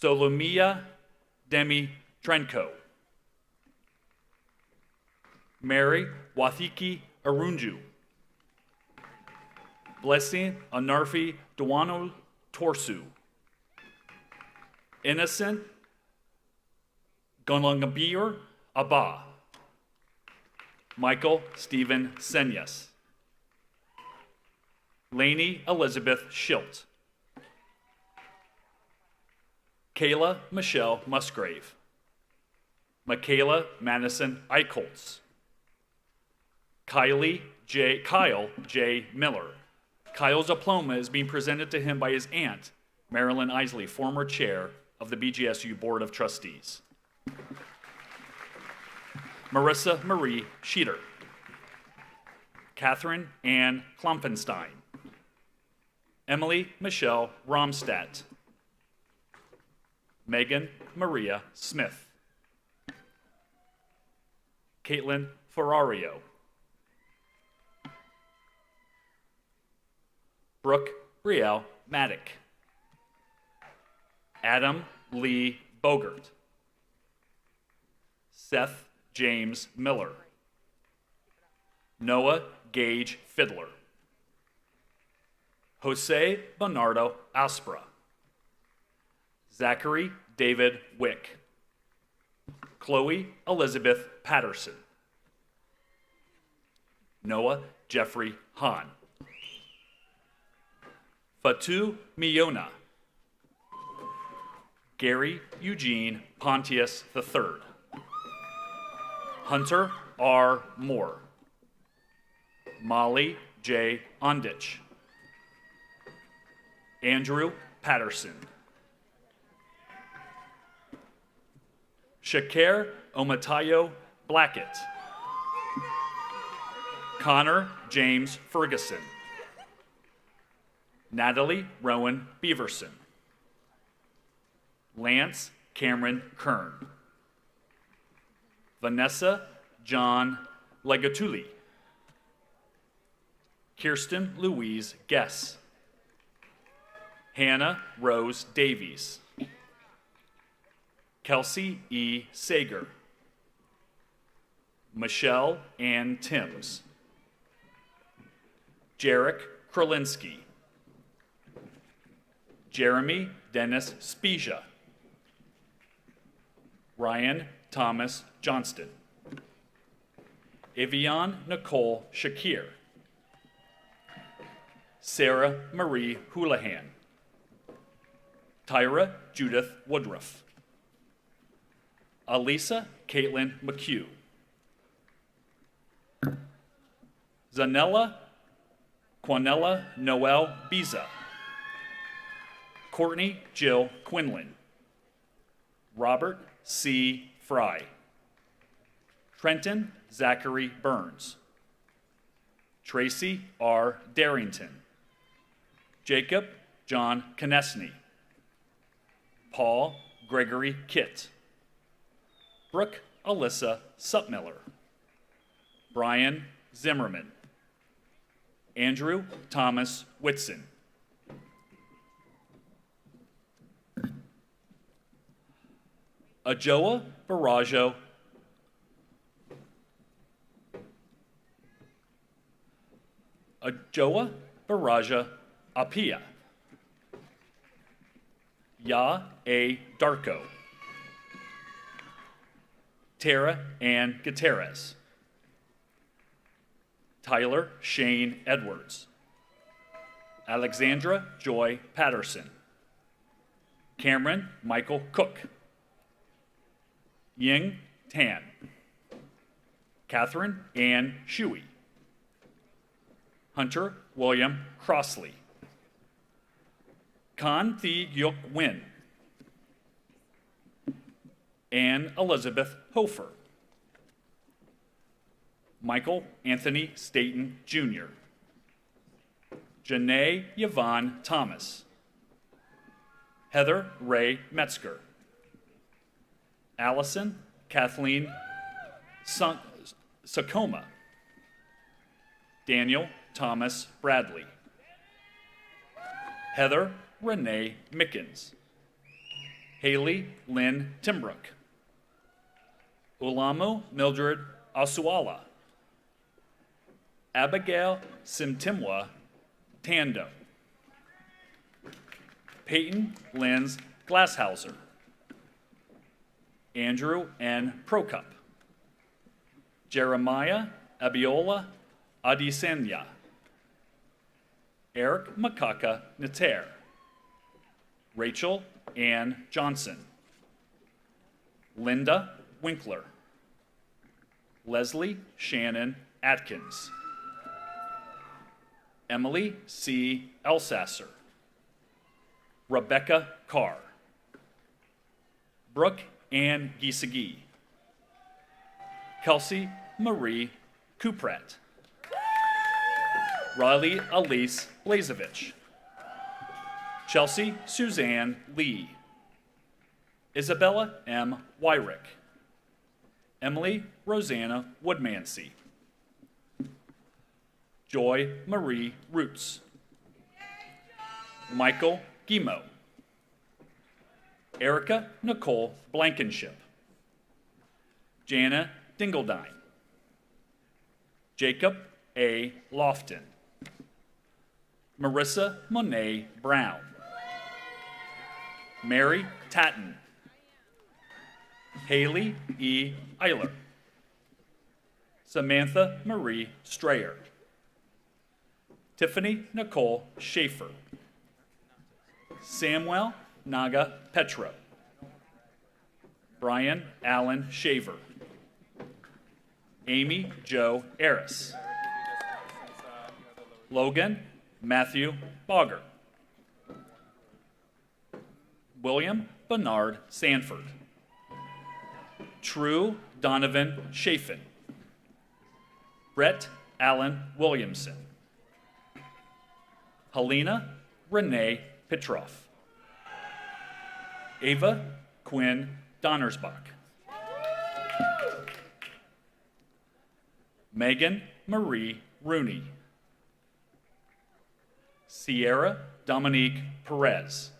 Solomia Demi Trenko. Mary Wathiki Arunju. Blessing Anarfi Dwano Torsu. Innocent Gonlangabir Abba. Michael Stephen Senyas. Lainey Elizabeth Schilt. Kayla Michelle Musgrave. Michaela Madison Eichholtz. Kyle J. Miller. Kyle's diploma is being presented to him by his aunt, Marilyn Isley, former chair of the BGSU Board of Trustees. Marissa Marie Sheeter. Catherine Ann Klumpenstein. Emily Michelle Romstadt. Megan Maria Smith. Caitlin Ferrario. Brooke Brielle Maddock. Adam Lee Bogert. Seth James Miller. Noah Gage Fiddler. Jose Bernardo Aspra. Zachary David Wick. Chloe Elizabeth Patterson. Noah Jeffrey Hahn. Fatu Miona. Gary Eugene Pontius III. Hunter R. Moore. Molly J. Ondich. Andrew Patterson. Shaker Omatayo Blackett. Connor James Ferguson. Natalie Rowan Beaverson. Lance Cameron Kern. Vanessa John Legatuli. Kirsten Louise Guess. Hannah Rose Davies. Kelsey E. Sager. Michelle Ann Timms. Jarek Kralinski. Jeremy Dennis Spezia. Ryan Thomas Johnston. Evian Nicole Shakir. Sarah Marie Houlihan. Tyra Judith Woodruff. Alisa Caitlin McHugh. Zanella Quanella Noel Biza. Courtney Jill Quinlan. Robert C. Fry. Trenton Zachary Burns. Tracy R. Darrington. Jacob John Konechny. Paul Gregory Kitt. Brooke Alyssa Suppmiller. Brian Zimmerman. Andrew Thomas Whitson. Ajoa Barajo. Ajoa Baraja Apia. Ya A. Darko. Tara Ann Gutierrez. Tyler Shane Edwards. Alexandra Joy Patterson. Cameron Michael Cook. Ying Tan. Catherine Ann Shuey. Hunter William Crossley. Kan Thi Yuk Win. Anne Elizabeth Hofer. Michael Anthony Staten Jr. Janae Yvonne Thomas. Heather Ray Metzger. Allison Kathleen Sakoma. Daniel Thomas Bradley. Heather Renee Mickens. Haley Lynn Timbrook. Ulamu Mildred Asuala. Abigail Simtimwa Tando. Peyton Lenz Glasshauser. Andrew N. Prokup. Jeremiah Abiola Adesanya. Eric Makaka Nater. Rachel Ann Johnson. Linda Winkler. Leslie Shannon Atkins. Emily C. Elsasser. Rebecca Carr. Brooke Ann Gisagi. Kelsey Marie Kuprat. Riley Elise Blazevich. Chelsea Suzanne Lee. Isabella M. Wyrick. Emily Rosanna Woodmansey. Joy Marie Roots. Michael Gimo. Erica Nicole Blankenship. Jana Dingledine. Jacob A. Lofton. Marissa Monet Brown. Mary Tatton. Haley E. Eiler. Samantha Marie Strayer. Tiffany Nicole Schaefer. Samuel Naga Petro. Brian Allen Shaver. Amy Jo Eris. Logan Matthew Bogger. William Bernard Sanford. True Donovan Chafin. Brett Allen Williamson. Helena Renee Petroff. Ava Quinn Donnersbach. Megan Marie Rooney. Sierra Dominique Perez.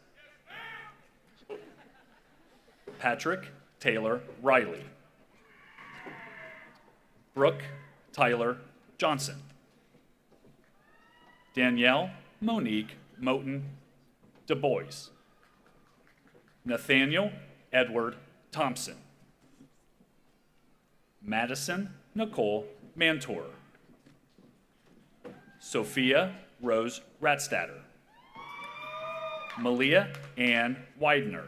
Patrick Taylor Riley. Brooke Tyler Johnson. Danielle Monique Moten Du Bois. Nathaniel Edward Thompson. Madison Nicole Mantor. Sophia Rose Ratstatter. Malia Ann Widener.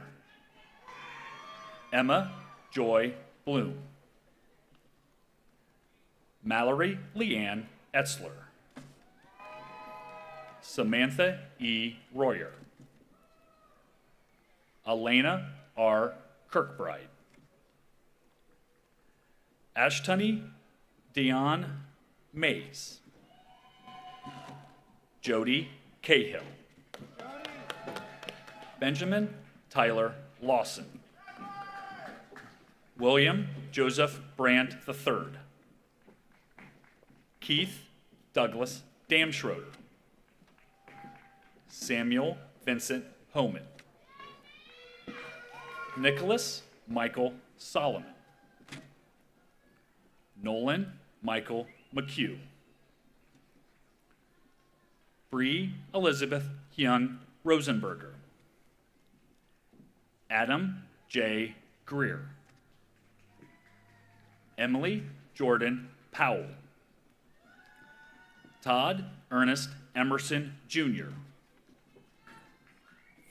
Emma Joy Bloom. Mallory Leanne Etzler. Samantha E. Royer. Elena R. Kirkbride. Ashtoni Dion Mays. Jody Cahill. Benjamin Tyler Lawson. William Joseph Brandt III. Keith Douglas Damschroeder. Samuel Vincent Homan. Nicholas Michael Solomon. Nolan Michael McHugh. Bree Elizabeth Hyun Rosenberger. Adam J. Greer. Emily Jordan Powell. Todd Ernest Emerson Jr.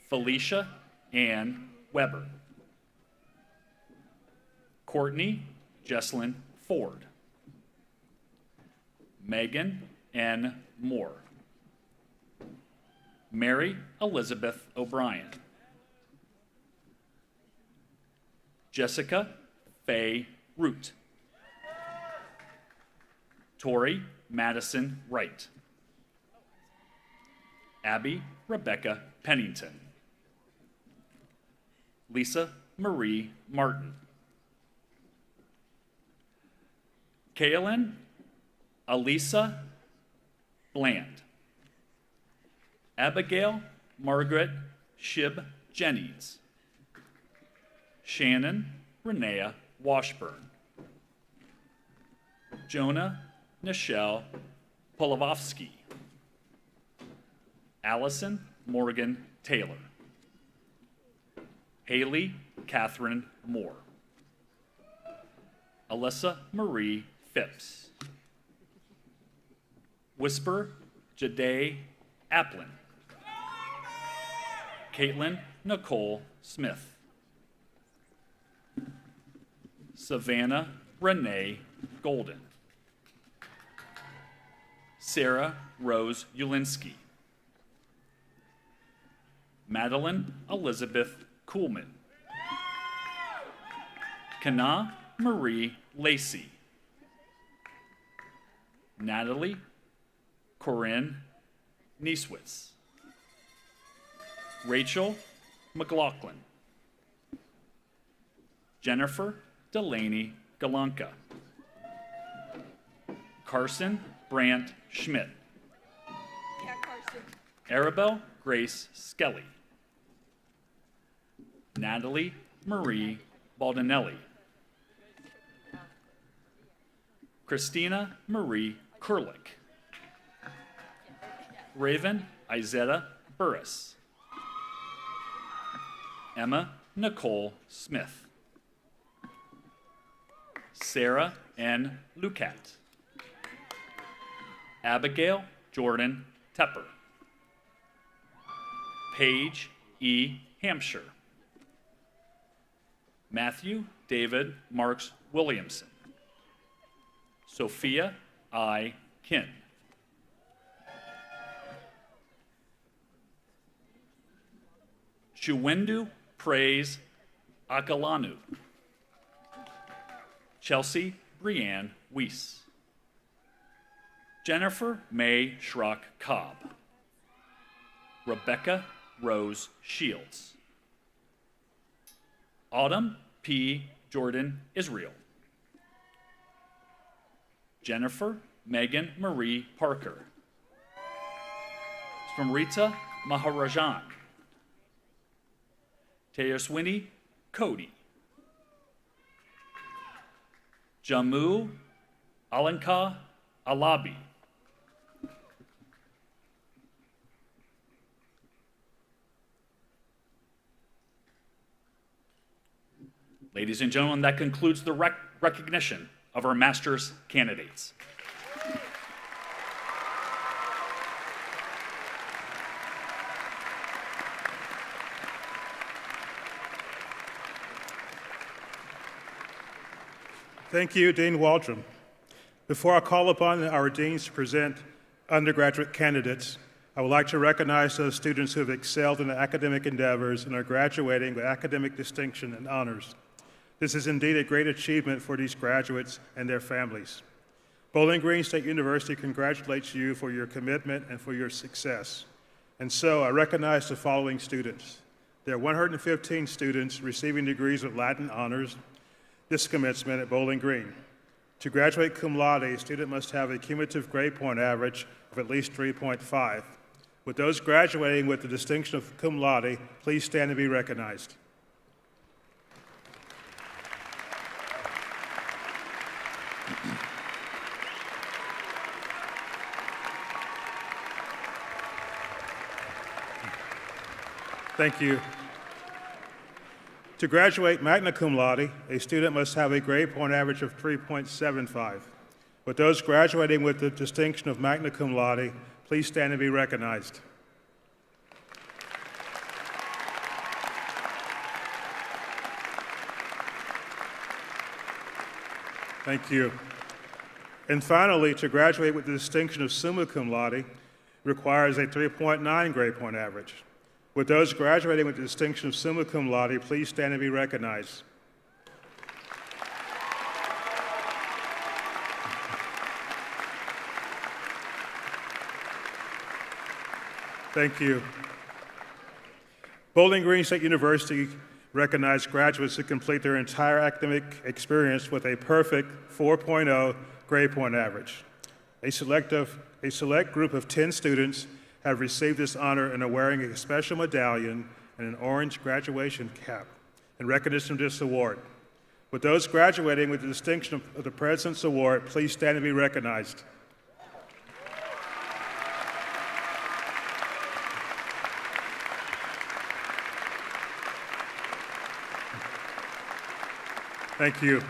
Felicia Ann Weber. Courtney Jesslyn Ford. Megan N. Moore. Mary Elizabeth O'Brien. Jessica Faye Root. Tori Madison Wright. Abby Rebecca Pennington. Lisa Marie Martin. Kaylin Alisa Bland. Abigail Margaret Shib Jennings. Shannon Renea Washburn. Jonah Nichelle Polovsky. Allison Morgan Taylor. Haley Catherine Moore. Alyssa Marie Phipps. Whisper Jade Applin. Caitlin Nicole Smith. Savannah Renee Golden. Sarah Rose Ulinsky. Madeline Elizabeth Kuhlman. Kana Marie Lacey. Natalie Corinne Nieswitz. Rachel McLaughlin. Jennifer Delaney Galanka. Carson Brandt Schmidt. Arabelle Grace Skelly. Natalie Marie Baldinelli. Christina Marie Kurlick. Raven Izetta Burris. Emma Nicole Smith. Sarah N. Lucat. Abigail Jordan Tepper. Paige E. Hampshire. Matthew David Marks Williamson. Sophia I. Kin. Chuwendu Praise Akalanu. Chelsea Brianne Weiss. Jennifer May Schrock Cobb. Rebecca Rose Shields. Autumn P. Jordan Israel. Jennifer Megan Marie Parker. Smrita Maharajan. Tejaswini Cody. Jammu Alanka Alabi. Ladies and gentlemen, that concludes the recognition of our master's candidates.
Thank you, Dean Waldron. Before I call upon our deans to present undergraduate candidates, I would like to recognize those students who have excelled in their academic endeavors and are graduating with academic distinction and honors. This is indeed a great achievement for these graduates and their families. Bowling Green State University congratulates you for your commitment and for your success. And so I recognize the following students. There are 115 students receiving degrees with Latin honors this commencement at Bowling Green. To graduate cum laude, a student must have a cumulative grade point average of at least 3.5. With those graduating with the distinction of cum laude, please stand and be recognized. Thank you. To graduate magna cum laude, a student must have a grade point average of 3.75. With those graduating with the distinction of magna cum laude, please stand and be recognized. Thank you. And finally, to graduate with the distinction of summa cum laude requires a 3.9 grade point average. With those graduating with the distinction of summa cum laude, please stand and be recognized. Thank you. Bowling Green State University recognized graduates who complete their entire academic experience with a perfect 4.0 grade point average. A select group of 10 students have received this honor and are wearing a special medallion and an orange graduation cap in recognition of this award. With those graduating with the distinction of the President's Award, please stand and be recognized. Thank you.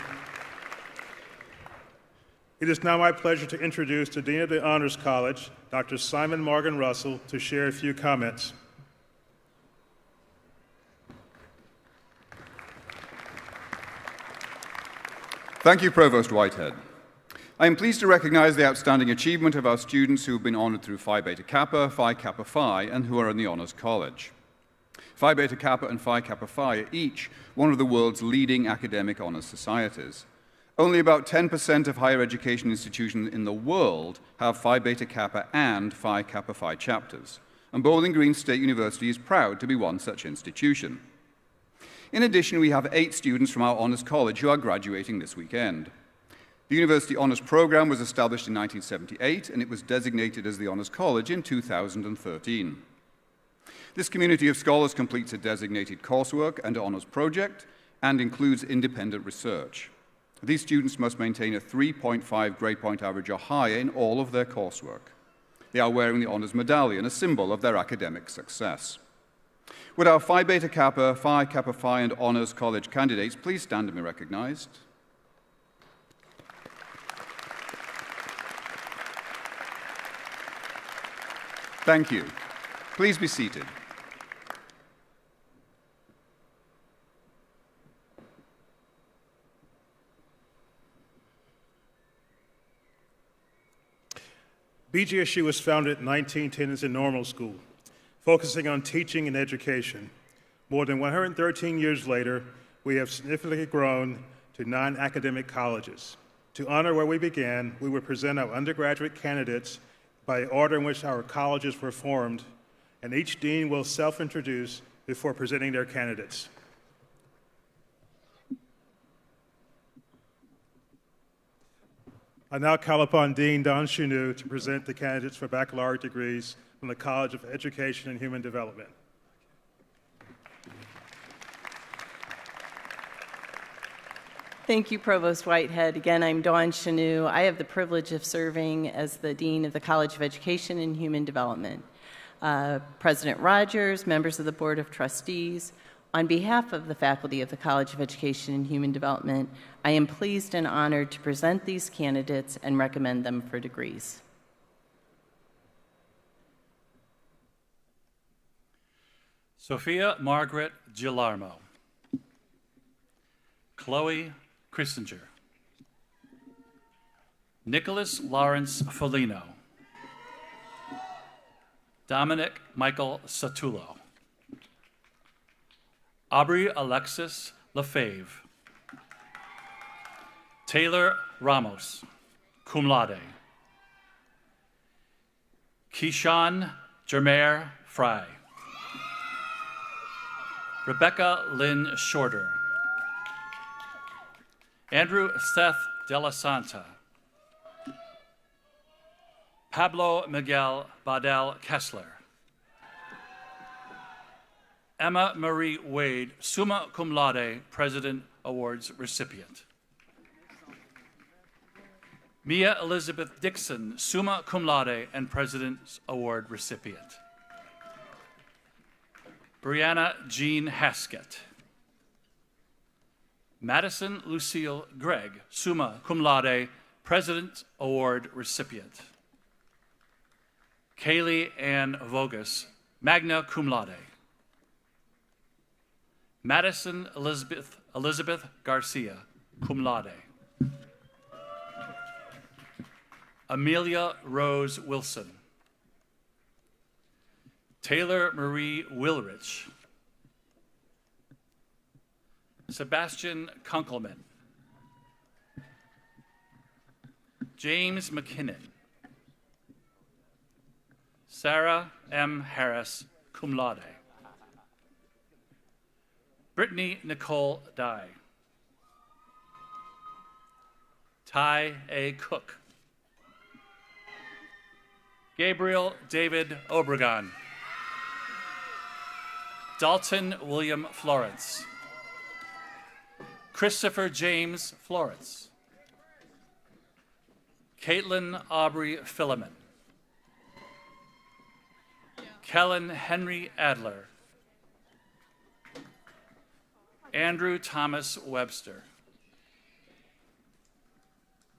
It is now my pleasure to introduce the Dean of the Honors College, Dr. Simon Morgan Russell, to share a few comments.
Thank you, Provost Whitehead. I am pleased to recognize the outstanding achievement of our students who have been honored through Phi Beta Kappa, Phi Kappa Phi, and who are in the Honors College. Phi Beta Kappa and Phi Kappa Phi are each one of the world's leading academic honors societies. Only about 10% of higher education institutions in the world have Phi Beta Kappa and Phi Kappa Phi chapters, and Bowling Green State University is proud to be one such institution. In addition, we have 8 students from our Honors College who are graduating this weekend. The University Honors Program was established in 1978, and it was designated as the Honors College in 2013. This community of scholars completes a designated coursework and honors project and includes independent research. These students must maintain a 3.5 grade point average or higher in all of their coursework. They are wearing the honors medallion, a symbol of their academic success. Would our Phi Beta Kappa, Phi Kappa Phi, and honors college candidates please stand and be recognized? Thank you. Please be seated.
BGSU was founded in 1910 as a normal school, focusing on teaching and education. More than 113 years later, we have significantly grown to 9 academic colleges. To honor where we began, we will present our undergraduate candidates by order in which our colleges were formed, and each dean will self-introduce before presenting their candidates. I now call upon Dean Don Chenu to present the candidates for baccalaureate degrees from the College of Education and Human Development.
Thank you, Provost Whitehead. Again, I'm Dawn Chenu. I have the privilege of serving as the Dean of the College of Education and Human Development. President Rogers, members of the Board of Trustees, on behalf of the faculty of the College of Education and Human Development, I am pleased and honored to present these candidates and recommend them for degrees.
Sophia Margaret Gilarmo. Chloe Christinger. Nicholas Lawrence Folino, Dominic Michael Satullo, Aubrey Alexis Lefebvre, Taylor Ramos, cum laude, Keyshawn Jermaire Fry, Rebecca Lynn Shorter, Andrew Seth De La Santa, Pablo Miguel Badel Kessler, Emma Marie Wade, summa cum laude, President Awards recipient. Mia Elizabeth Dixon, summa cum laude and President's Award recipient. Brianna Jean Haskett. Madison Lucille Gregg, summa cum laude, President's Award recipient. Kaylee Ann Vogus, magna cum laude. Madison Elizabeth Garcia, cum laude. Amelia Rose Wilson. Taylor Marie Wilrich. Sebastian Kunkelman. James McKinnon. Sarah M. Harris, cum laude. Brittany Nicole Dye. Ty A. Cook. Gabriel David Obregon. Dalton William Florence. Christopher James Florence. Caitlin Aubrey Filliman. Kellen Henry Adler. Andrew Thomas Webster.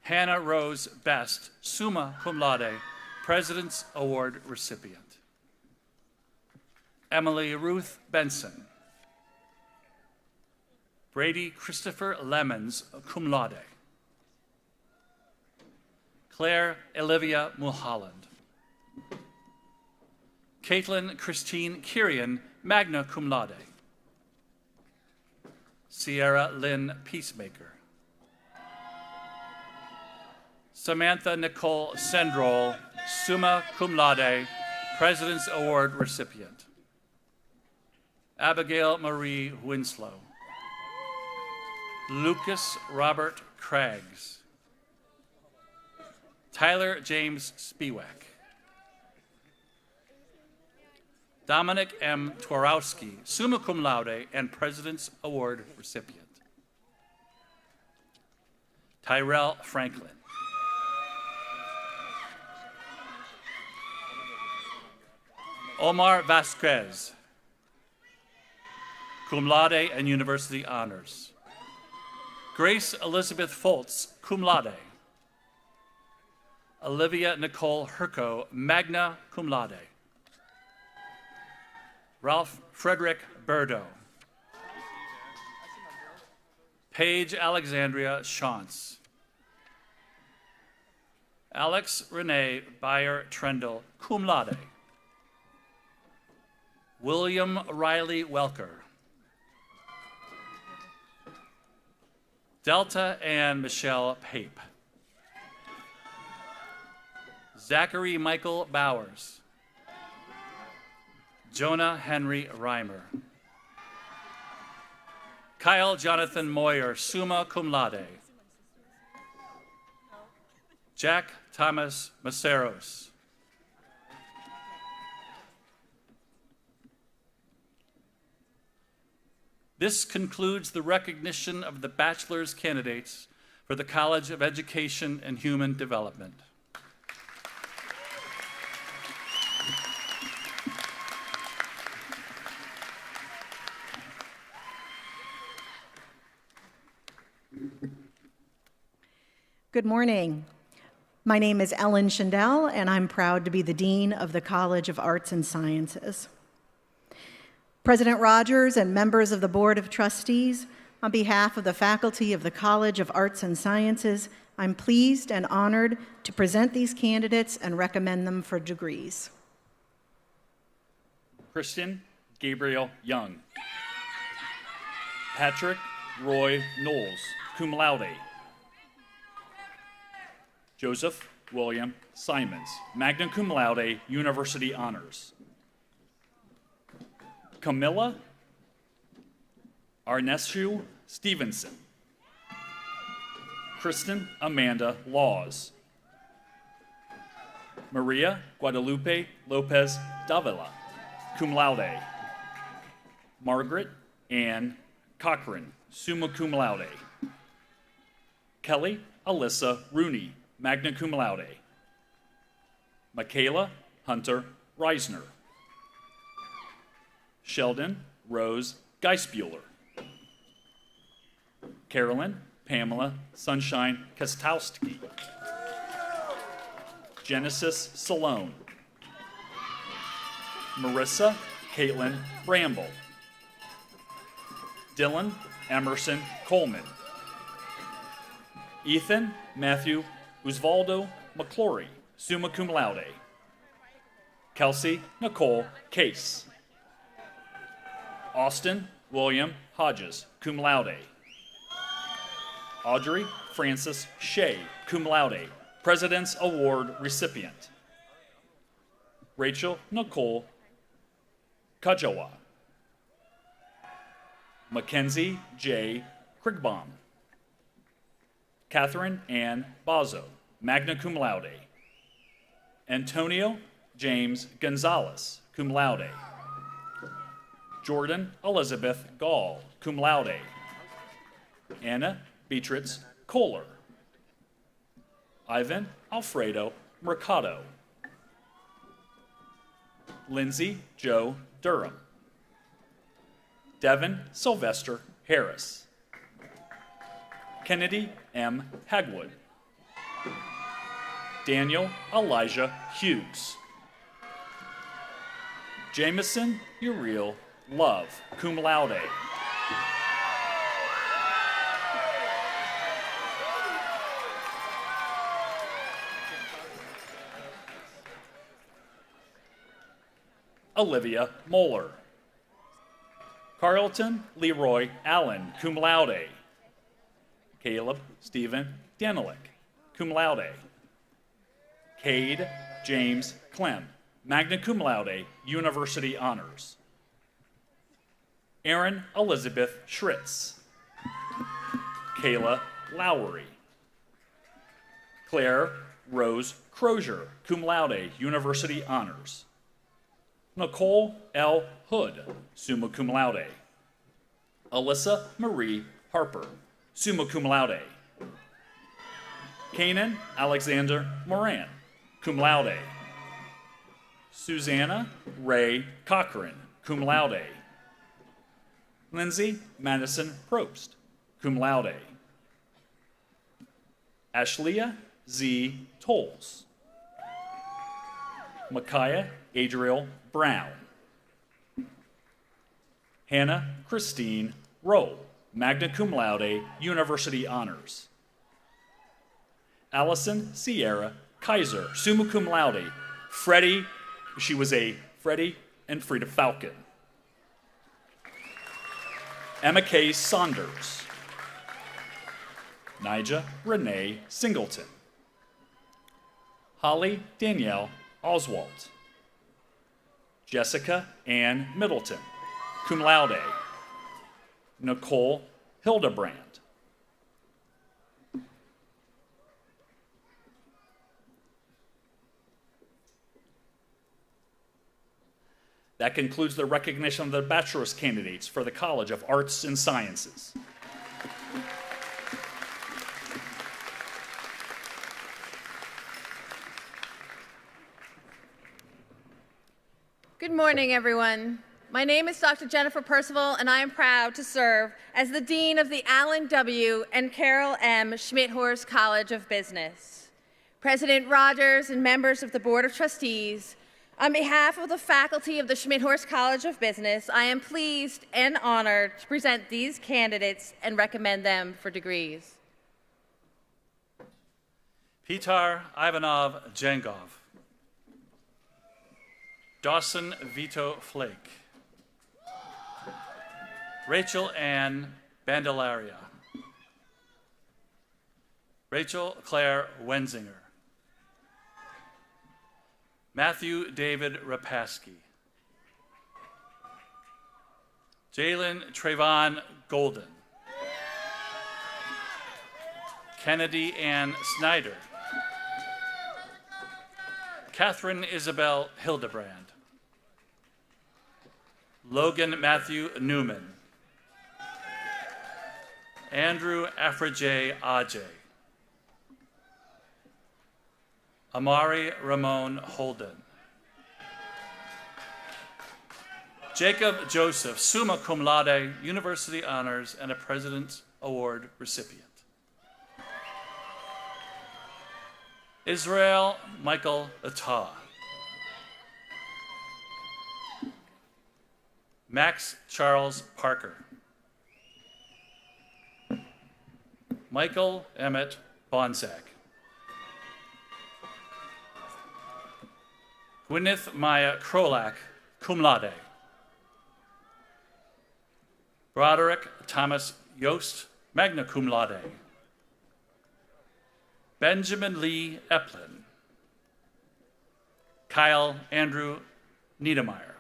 Hannah Rose Best, summa cum laude, President's Award recipient. Emily Ruth Benson. Brady Christopher Lemons, cum laude. Claire Olivia Mulholland. Caitlin Christine Kirian, magna cum laude. Sierra Lynn Peacemaker. Samantha Nicole Sendrol, summa cum laude, President's Award recipient. Abigail Marie Winslow. Lucas Robert Craggs. Tyler James Spiewak. Dominic M. Twarowski, summa cum laude and President's Award recipient. Tyrell Franklin. Omar Vasquez, cum laude and University Honors. Grace Elizabeth Foltz, cum laude. Olivia Nicole Herco, magna cum laude. Ralph Frederick Burdo. Paige Alexandria Shantz. Alex Renee Beyer Trendle, cum laude. William Riley Welker. Delta Ann Michelle Pape. Zachary Michael Bowers. Jonah Henry Reimer. Kyle Jonathan Moyer, summa cum laude. Jack Thomas Maceros. This concludes the recognition of the bachelor's candidates for the College of Education and Human Development.
Good morning. My name is Ellen Schindel, and I'm proud to be the Dean of the College of Arts and Sciences. President Rogers and members of the Board of Trustees, on behalf of the faculty of the College of Arts and Sciences, I'm pleased and honored to present these candidates and recommend them for degrees.
Christian Gabriel Young. Patrick Roy Knowles, cum laude. Joseph William Simons, magna cum laude, university honors. Camilla Arnescu Stevenson. Kristen Amanda Laws. Maria Guadalupe Lopez Davila, cum laude. Margaret Ann Cochran, summa cum laude. Kelly Alyssa Rooney, magna cum laude. Michaela Hunter Reisner. Sheldon Rose Geisbuehler. Carolyn Pamela Sunshine Kostowski. Genesis Salone. Marissa Caitlin Bramble. Dylan Emerson Coleman. Ethan Matthew Osvaldo McClory, summa cum laude. Kelsey Nicole Case. Austin William Hodges, cum laude. Audrey Frances Shea, cum laude, President's Award recipient. Rachel Nicole Kajawa. Mackenzie J. Krigbaum. Catherine Ann Bazo, magna cum laude. Antonio James Gonzalez, cum laude. Jordan Elizabeth Gall, cum laude. Anna Beatrice Kohler. Ivan Alfredo Mercado. Lindsay Joe Durham. Devin Sylvester Harris. Kennedy M. Hagwood. Daniel Elijah Hughes. Jameson Uriel Love, cum laude. Olivia Moeller. Carlton Leroy Allen, cum laude. Caleb Stephen Danelik, cum laude. Cade James Clem, magna cum laude, university honors. Erin Elizabeth Schritz. Kayla Lowry. Claire Rose Crozier, cum laude, university honors. Nicole L. Hood, summa cum laude. Alyssa Marie Harper, summa cum laude. Kanan Alexander Moran, cum laude. Susanna Ray Cochran, cum laude. Lindsay Madison Probst, cum laude. Ashleah Z. Tolles. Micaiah Adriel Brown. Hannah Christine Rowe, magna cum laude, university honors. Allison Sierra Kaiser, summa cum laude. She was a Freddie and Frida Falcon. Emma K. Saunders. Nija Renee Singleton. Holly Danielle Oswald. Jessica Ann Middleton, cum laude. Nicole Hildebrand. That concludes the recognition of the bachelor's candidates for the College of Arts and Sciences.
Good morning, everyone. My name is Dr. Jennifer Percival, and I am proud to serve as the Dean of the Alan W. and Carol M. Schmidhorst College of Business. President Rogers and members of the Board of Trustees, on behalf of the faculty of the Schmidhorst College of Business, I am pleased and honored to present these candidates and recommend them for degrees.
Pitar Ivanov Jangov. Dawson Vito Flake. Rachel Ann Bandelaria. Rachel Claire Wenzinger. Matthew David Rapaski. Jalen Trayvon Golden. Kennedy Ann Snyder. Catherine Isabel Hildebrand. Logan Matthew Newman. Andrew Afrajay Ajay. Amari Ramon Holden. Jacob Joseph, summa cum laude, University Honors, and a President's Award recipient. Israel Michael Atah. Max Charles Parker. Michael Emmett Bonsack. Gwyneth Maya Krolak, cum laude. Broderick Thomas Yost, magna cum laude. Benjamin Lee Eplin. Kyle Andrew Niedermeyer.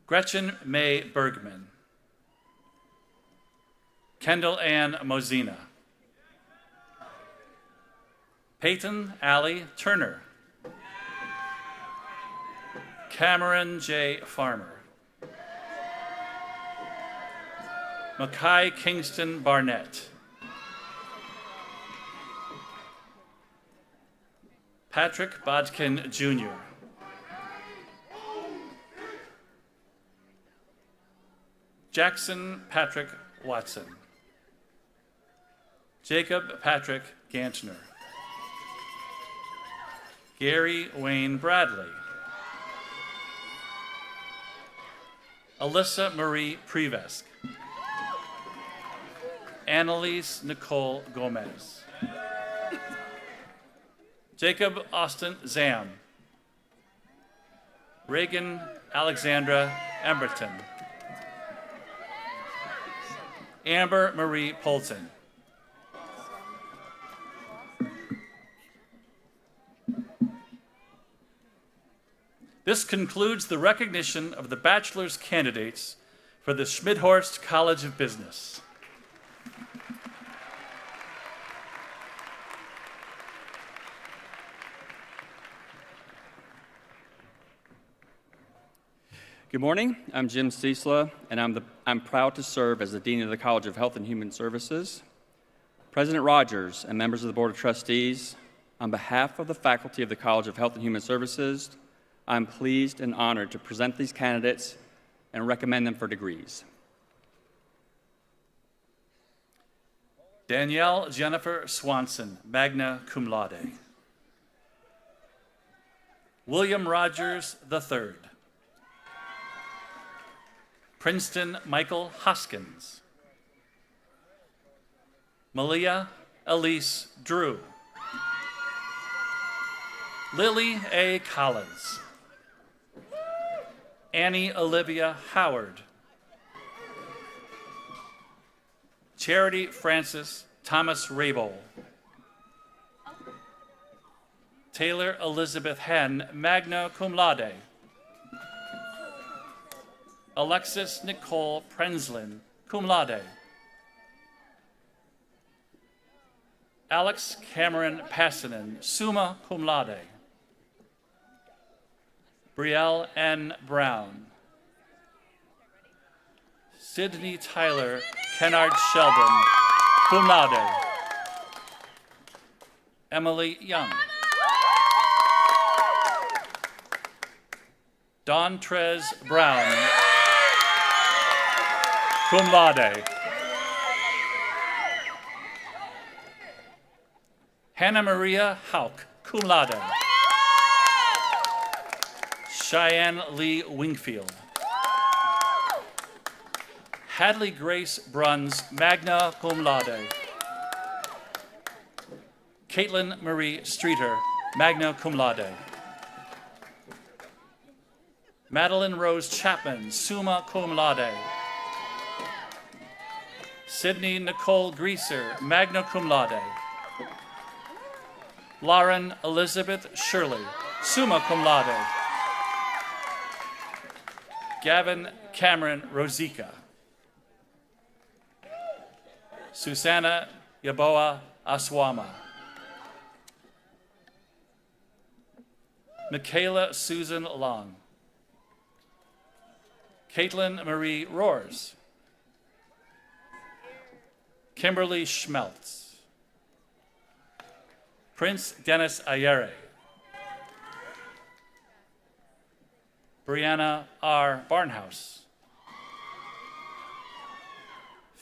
Gretchen May Bergman. Kendall Ann Mosina. Peyton Allie Turner. Cameron J. Farmer. Mackay Kingston Barnett. Patrick Bodkin Jr. Jackson Patrick Watson. Jacob Patrick Gantner. Gary Wayne Bradley. Alyssa Marie Prevesk. Annalise Nicole Gomez. Jacob Austin Zam. Reagan Alexandra Emberton. Amber Marie Polton. This concludes the recognition of the bachelor's candidates for the Schmidhorst College of Business.
Good morning. I'm Jim Ciesla, and I'm proud to serve as the Dean of the College of Health and Human Services. President Rogers and members of the Board of Trustees, on behalf of the faculty of the College of Health and Human Services, I'm pleased and honored to present these candidates and recommend them for degrees.
Danielle Jennifer Swanson, magna cum laude. William Rogers III. Princeton Michael Hoskins. Malia Elise Drew. Lily A. Collins. Annie Olivia Howard. Charity Francis Thomas Rabol. Taylor Elizabeth Henn, magna cum laude. Alexis Nicole Prenslin, cum laude. Alex Cameron Passinen, summa cum laude. Brielle N. Brown. Sydney Tyler Kennard Sheldon, cum laude. Emily Young. Dawn Trez Brown, cum laude. Hannah Maria Hauk, cum laude. Cheyenne Lee Wingfield. Hadley Grace Bruns, magna cum laude. Caitlin Marie Streeter, magna cum laude. Madeline Rose Chapman, summa cum laude. Sydney Nicole Greaser, magna cum laude. Lauren Elizabeth Shirley, summa cum laude. Gavin Cameron Rosica. Susanna Yaboa Aswama. Michaela Susan Long. Caitlin Marie Roars. Kimberly Schmeltz. Prince Dennis Ayere. Brianna R. Barnhouse.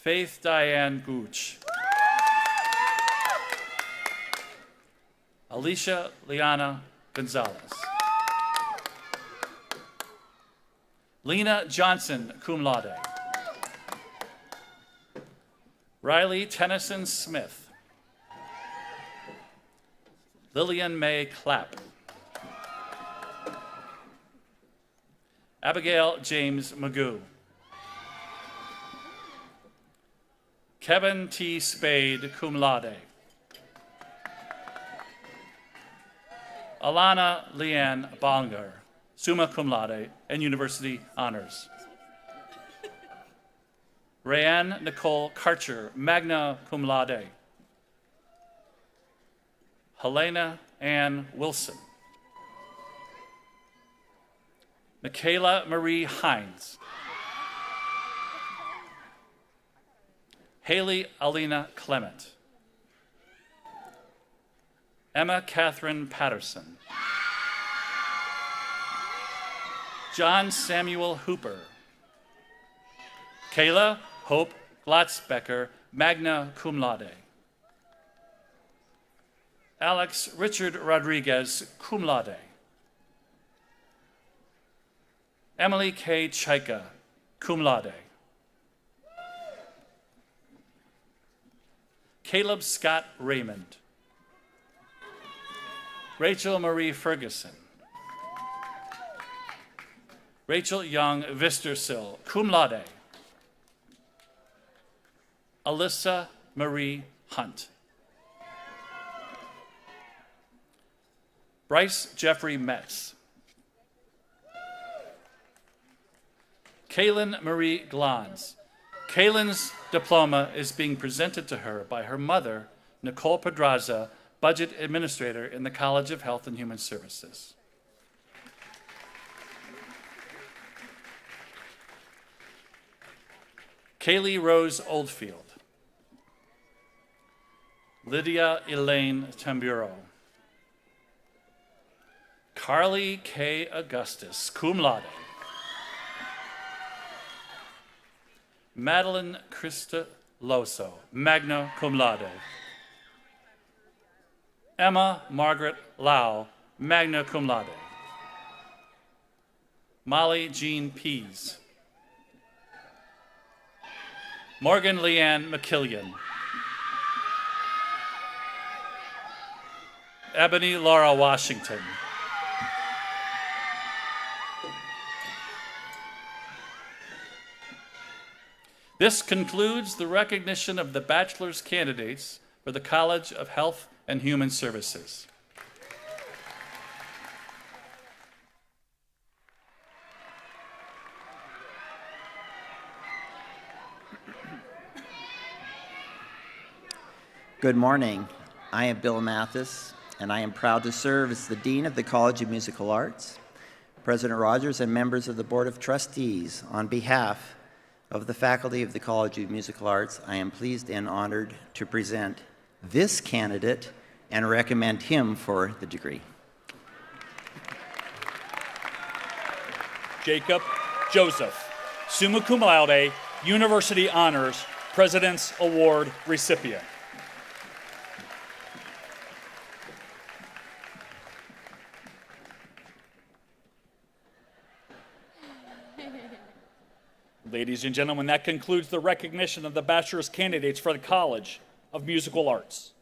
Faith Diane Gooch. Alicia Liana Gonzalez. Lena Johnson, cum laude. Riley Tennyson Smith. Lillian May Clapp. Abigail James Magoo. Kevin T. Spade, cum laude. Alana Leanne Bonger, summa cum laude, and university honors. Rayanne Nicole Karcher, magna cum laude. Helena Ann Wilson. Michaela Marie Hines. Haley Alina Clement. Emma Catherine Patterson. John Samuel Hooper. Kayla Hope Glatzbecker, magna cum laude. Alex Richard Rodriguez, cum laude. Emily K. Chaika, cum laude. Caleb Scott Raymond. Rachel Marie Ferguson. Rachel Young Vistersill, cum laude. Alyssa Marie Hunt. Bryce Jeffrey Metz. Kaylin Marie Glons. Kaylin's diploma is being presented to her by her mother, Nicole Pedraza, Budget Administrator in the College of Health and Human Services. Kaylee Rose Oldfield. Lydia Elaine Tamburo. Carly K. Augustus, cum laude. Madeline Krista Loso, magna cum laude. Emma Margaret Lau, magna cum laude. Molly Jean Pease. Morgan Leanne McKillian. Ebony Laura Washington. This concludes the recognition of the bachelor's candidates for the College of Health and Human Services.
Good morning. I am Bill Mathis, and I am proud to serve as the Dean of the College of Musical Arts. President Rogers and members of the Board of Trustees, on behalf of the faculty of the College of Musical Arts, I am pleased and honored to present this candidate and recommend him for the degree.
Jacob Joseph, summa cum laude, University Honors, President's Award recipient. Ladies and gentlemen, that concludes the recognition of the bachelor's candidates for the College of Musical Arts.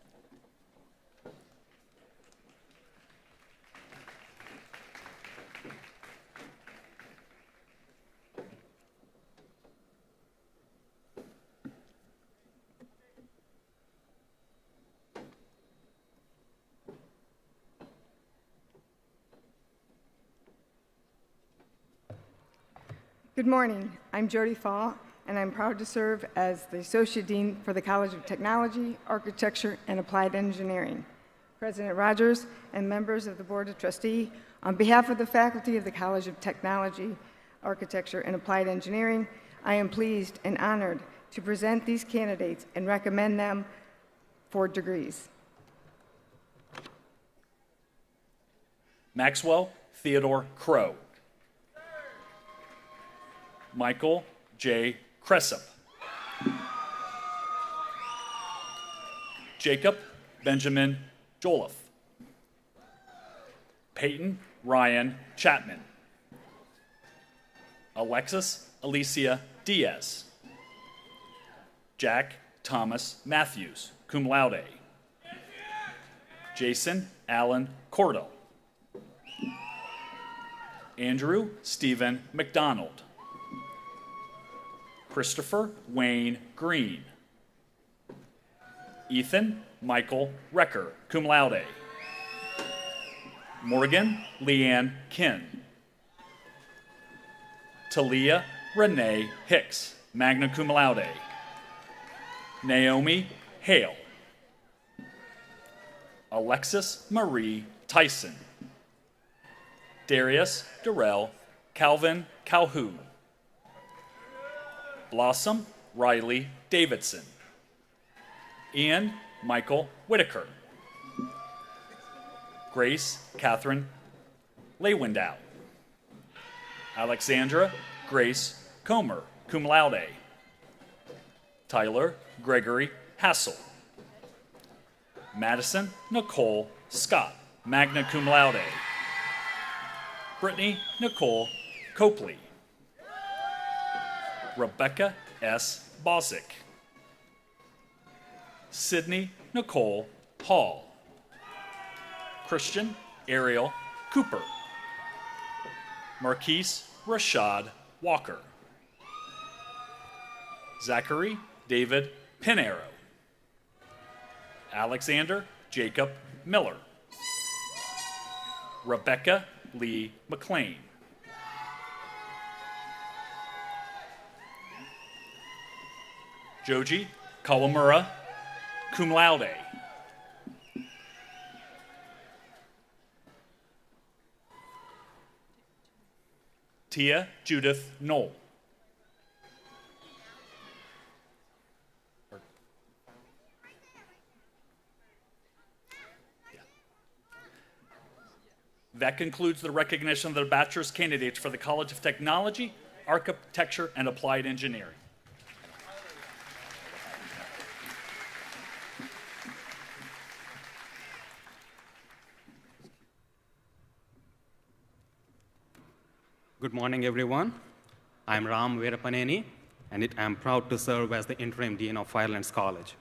Good morning. I'm Jody Fall, and I'm proud to serve as the Associate Dean for the College of Technology, Architecture, and Applied Engineering. President Rogers and members of the Board of Trustees, on behalf of the faculty of the College of Technology, Architecture, and Applied Engineering, I am pleased and honored to present these candidates and recommend them for degrees.
Maxwell Theodore Crow. Michael J. Cressup. Jacob Benjamin Jolliffe. Peyton Ryan Chapman. Alexis Alicia Diaz. Jack Thomas Matthews, cum laude. Jason Allen Cordell. Andrew Stephen McDonald. Christopher Wayne Green. Ethan Michael Recker, cum laude. Morgan Leanne Kin. Talia Renee Hicks, magna cum laude. Naomi Hale. Alexis Marie Tyson. Darius Darrell Calvin Calhoun. Blossom Riley Davidson. Ian Michael Whitaker. Grace Catherine Lewindow. Alexandra Grace Comer, cum laude. Tyler Gregory Hassel. Madison Nicole Scott, magna cum laude. Brittany Nicole Copley. Rebecca S. Bosick. Sydney Nicole Hall. Christian Ariel Cooper. Marquise Rashad Walker. Zachary David Pinero. Alexander Jacob Miller. Rebecca Lee McLean. Joji Kawamura, cum laude. Tia Judith Knoll. That concludes the recognition of the bachelor's candidates for the College of Technology, Architecture, and Applied Engineering.
Good morning, everyone. I'm Ram Veerapaneni, and I'm proud to serve as the Interim Dean of Firelands College.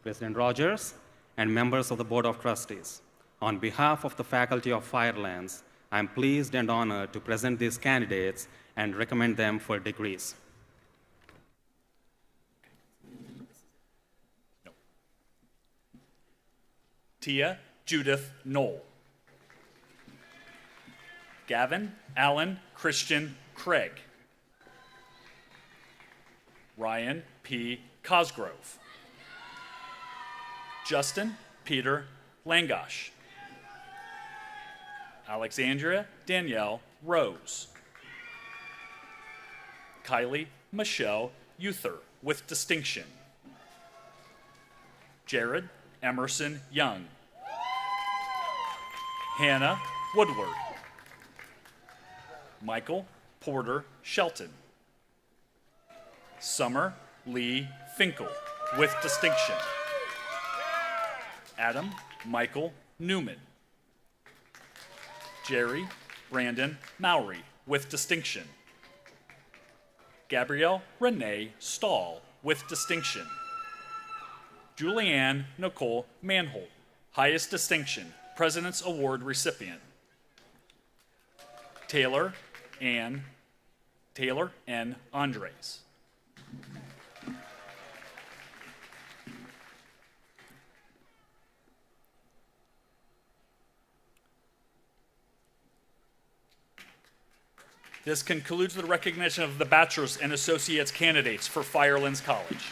President Rogers and members of the Board of Trustees, on behalf of the faculty of Firelands, I'm pleased and honored to present these candidates and recommend them for degrees.
Tia Judith Knoll. Gavin Allen Christian Craig. Ryan P. Cosgrove. Justin Peter Langosh. Alexandria Danielle Rose. Kylie Michelle Uther, with distinction. Jared Emerson Young. Hannah Woodward. Michael Porter Shelton. Summer Lee Finkel, with distinction. Adam Michael Newman. Jerry Brandon Mowry, with distinction. Gabrielle Renee Stahl, with distinction. Julianne Nicole Manholt, highest distinction, President's Award recipient. Taylor N. Andres. This concludes the recognition of the bachelor's and associate's candidates for Firelands College.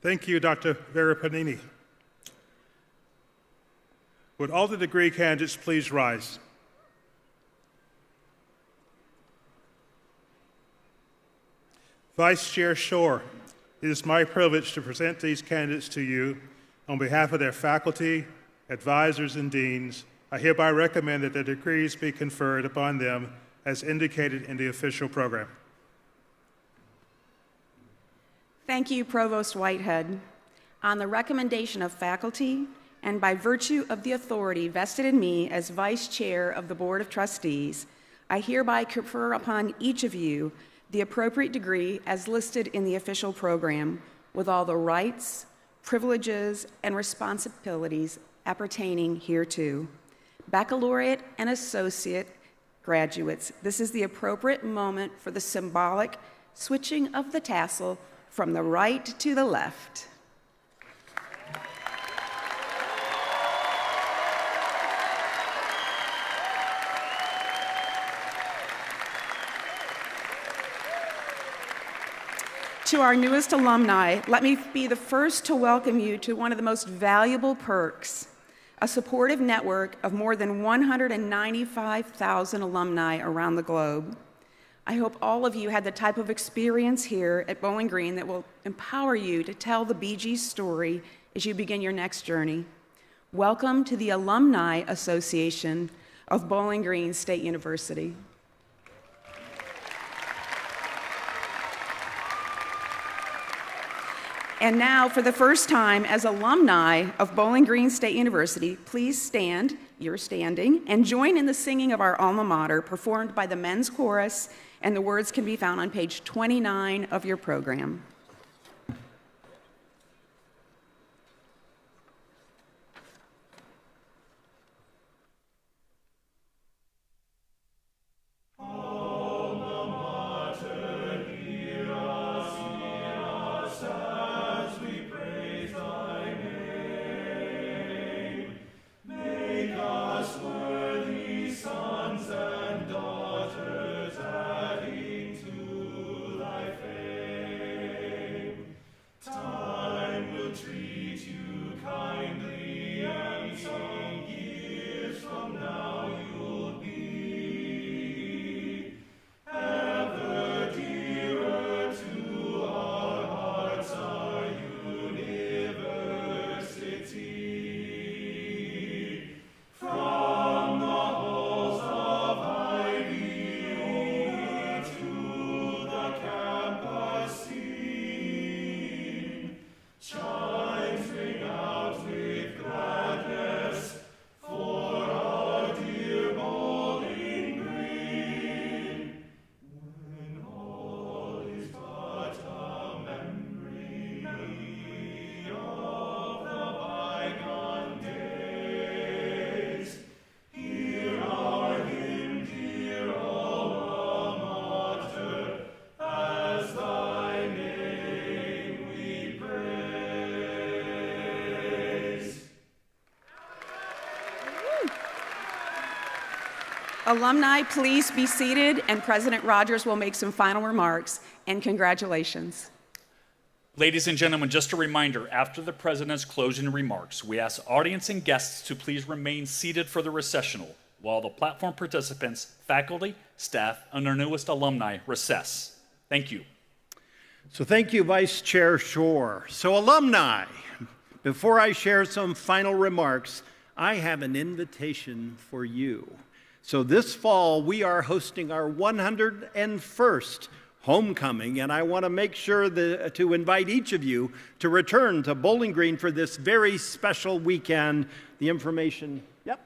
Thank you, Dr. Vera Panini. Would all the degree candidates please rise? Vice Chair Shore, it is my privilege to present these candidates to you on behalf of their faculty, advisors, and deans. I hereby recommend that their degrees be conferred upon them as indicated in the official program.
Thank you, Provost Whitehead. On the recommendation of faculty and by virtue of the authority vested in me as Vice Chair of the Board of Trustees, I hereby confer upon each of you the appropriate degree as listed in the official program, with all the rights, privileges, and responsibilities appertaining hereto. Baccalaureate and associate graduates, this is the appropriate moment for the symbolic switching of the tassel from the right to the left. To our newest alumni, let me be the first to welcome you to one of the most valuable perks, a supportive network of more than 195,000 alumni around the globe. I hope all of you had the type of experience here at Bowling Green that will empower you to tell the BG story as you begin your next journey. Welcome to the Alumni Association of Bowling Green State University. And now, for the first time as alumni of Bowling Green State University, please stand, you're standing, and join in the singing of our alma mater performed by the men's chorus, and the words can be found on page 29 of your program. Alumni, please be seated, and President Rogers will make some final remarks. And congratulations.
Ladies and gentlemen, just a reminder, after the President's closing remarks, we ask audience and guests to please remain seated for the recessional, while the platform participants, faculty, staff, and our newest alumni recess. Thank you.
So thank you, Vice Chair Shore. So alumni, before I share some final remarks, I have an invitation for you. So this fall, we are hosting our 101st homecoming, and I want to make sure to invite each of you to return to Bowling Green for this very special weekend. The information,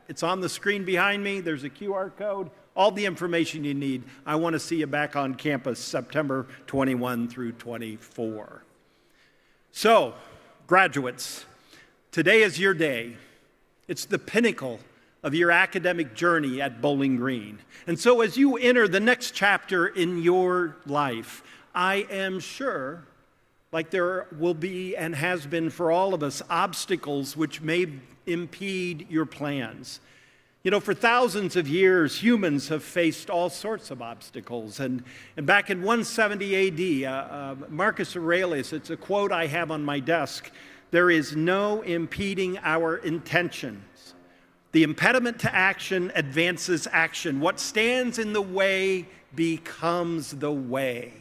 it's on the screen behind me. There's a QR code, all the information you need. I want to see you back on campus September 21 through 24. So, graduates, today is your day. It's the pinnacle of your academic journey at Bowling Green. And so as you enter the next chapter in your life, I am sure, like there will be and has been for all of us, obstacles which may impede your plans. You know, for thousands of years, humans have faced all sorts of obstacles. And back in 170 AD, Marcus Aurelius, it's a quote I have on my desk, "There is no impeding our intentions. The impediment to action advances action. What stands in the way becomes the way."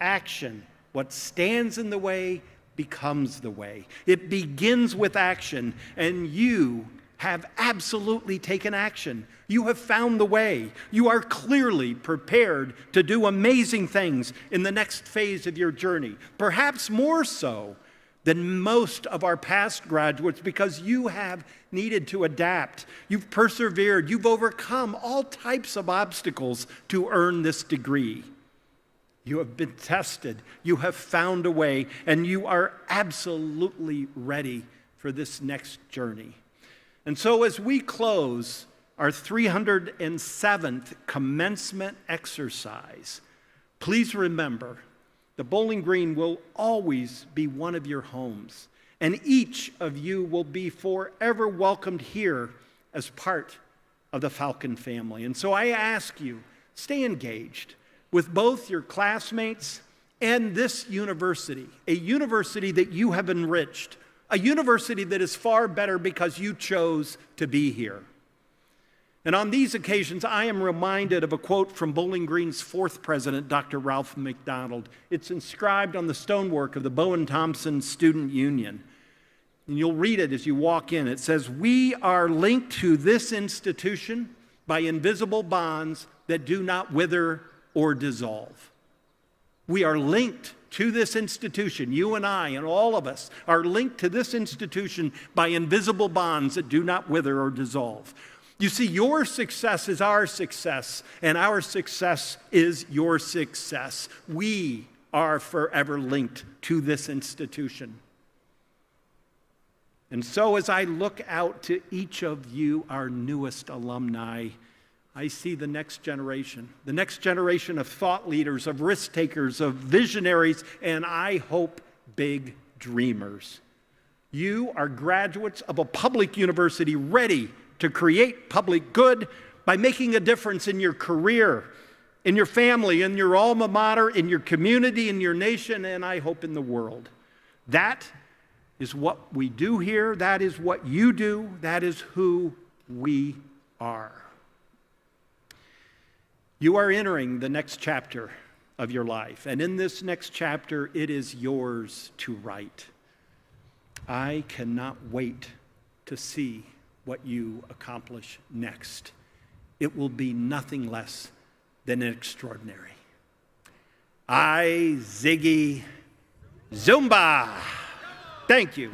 Action. What stands in the way becomes the way. It begins with action, and you have absolutely taken action. You have found the way. You are clearly prepared to do amazing things in the next phase of your journey, perhaps more so than most of our past graduates, because you have needed to adapt. You've persevered. You've overcome all types of obstacles to earn this degree. You have been tested. You have found a way, and you are absolutely ready for this next journey. And so as we close our 307th commencement exercise, please remember the Bowling Green will always be one of your homes, and each of you will be forever welcomed here as part of the Falcon family. And so I ask you, stay engaged with both your classmates and this university, a university that you have enriched, a university that is far better because you chose to be here. And on these occasions, I am reminded of a quote from Bowling Green's fourth president, Dr. Ralph McDonald. It's inscribed on the stonework of the Bowen Thompson Student Union. And you'll read it as you walk in. It says, "We are linked to this institution by invisible bonds that do not wither or dissolve." We are linked to this institution. You and I and all of us are linked to this institution by invisible bonds that do not wither or dissolve. You see, your success is our success, and our success is your success. We are forever linked to this institution. And so as I look out to each of you, our newest alumni, I see the next generation of thought leaders, of risk takers, of visionaries, and I hope big dreamers. You are graduates of a public university ready to create public good by making a difference in your career, in your family, in your alma mater, in your community, in your nation, and I hope in the world. That is what we do here. That is what you do. That is who we are. You are entering the next chapter of your life, and in this next chapter, it is yours to write. I cannot wait to see what you accomplish next. It will be nothing less than extraordinary. I, Ziggy, Zumba. Thank you.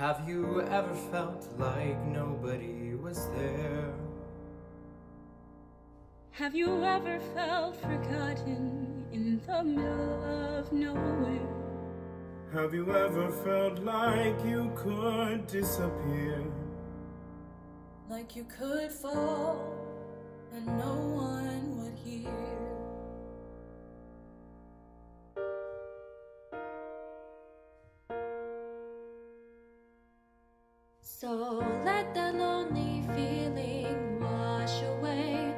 Have you ever felt like nobody was there?
Have you ever felt forgotten in the middle of nowhere?
Have you ever felt like you could disappear?
Like you could fall and no one would hear? So let that lonely feeling wash away.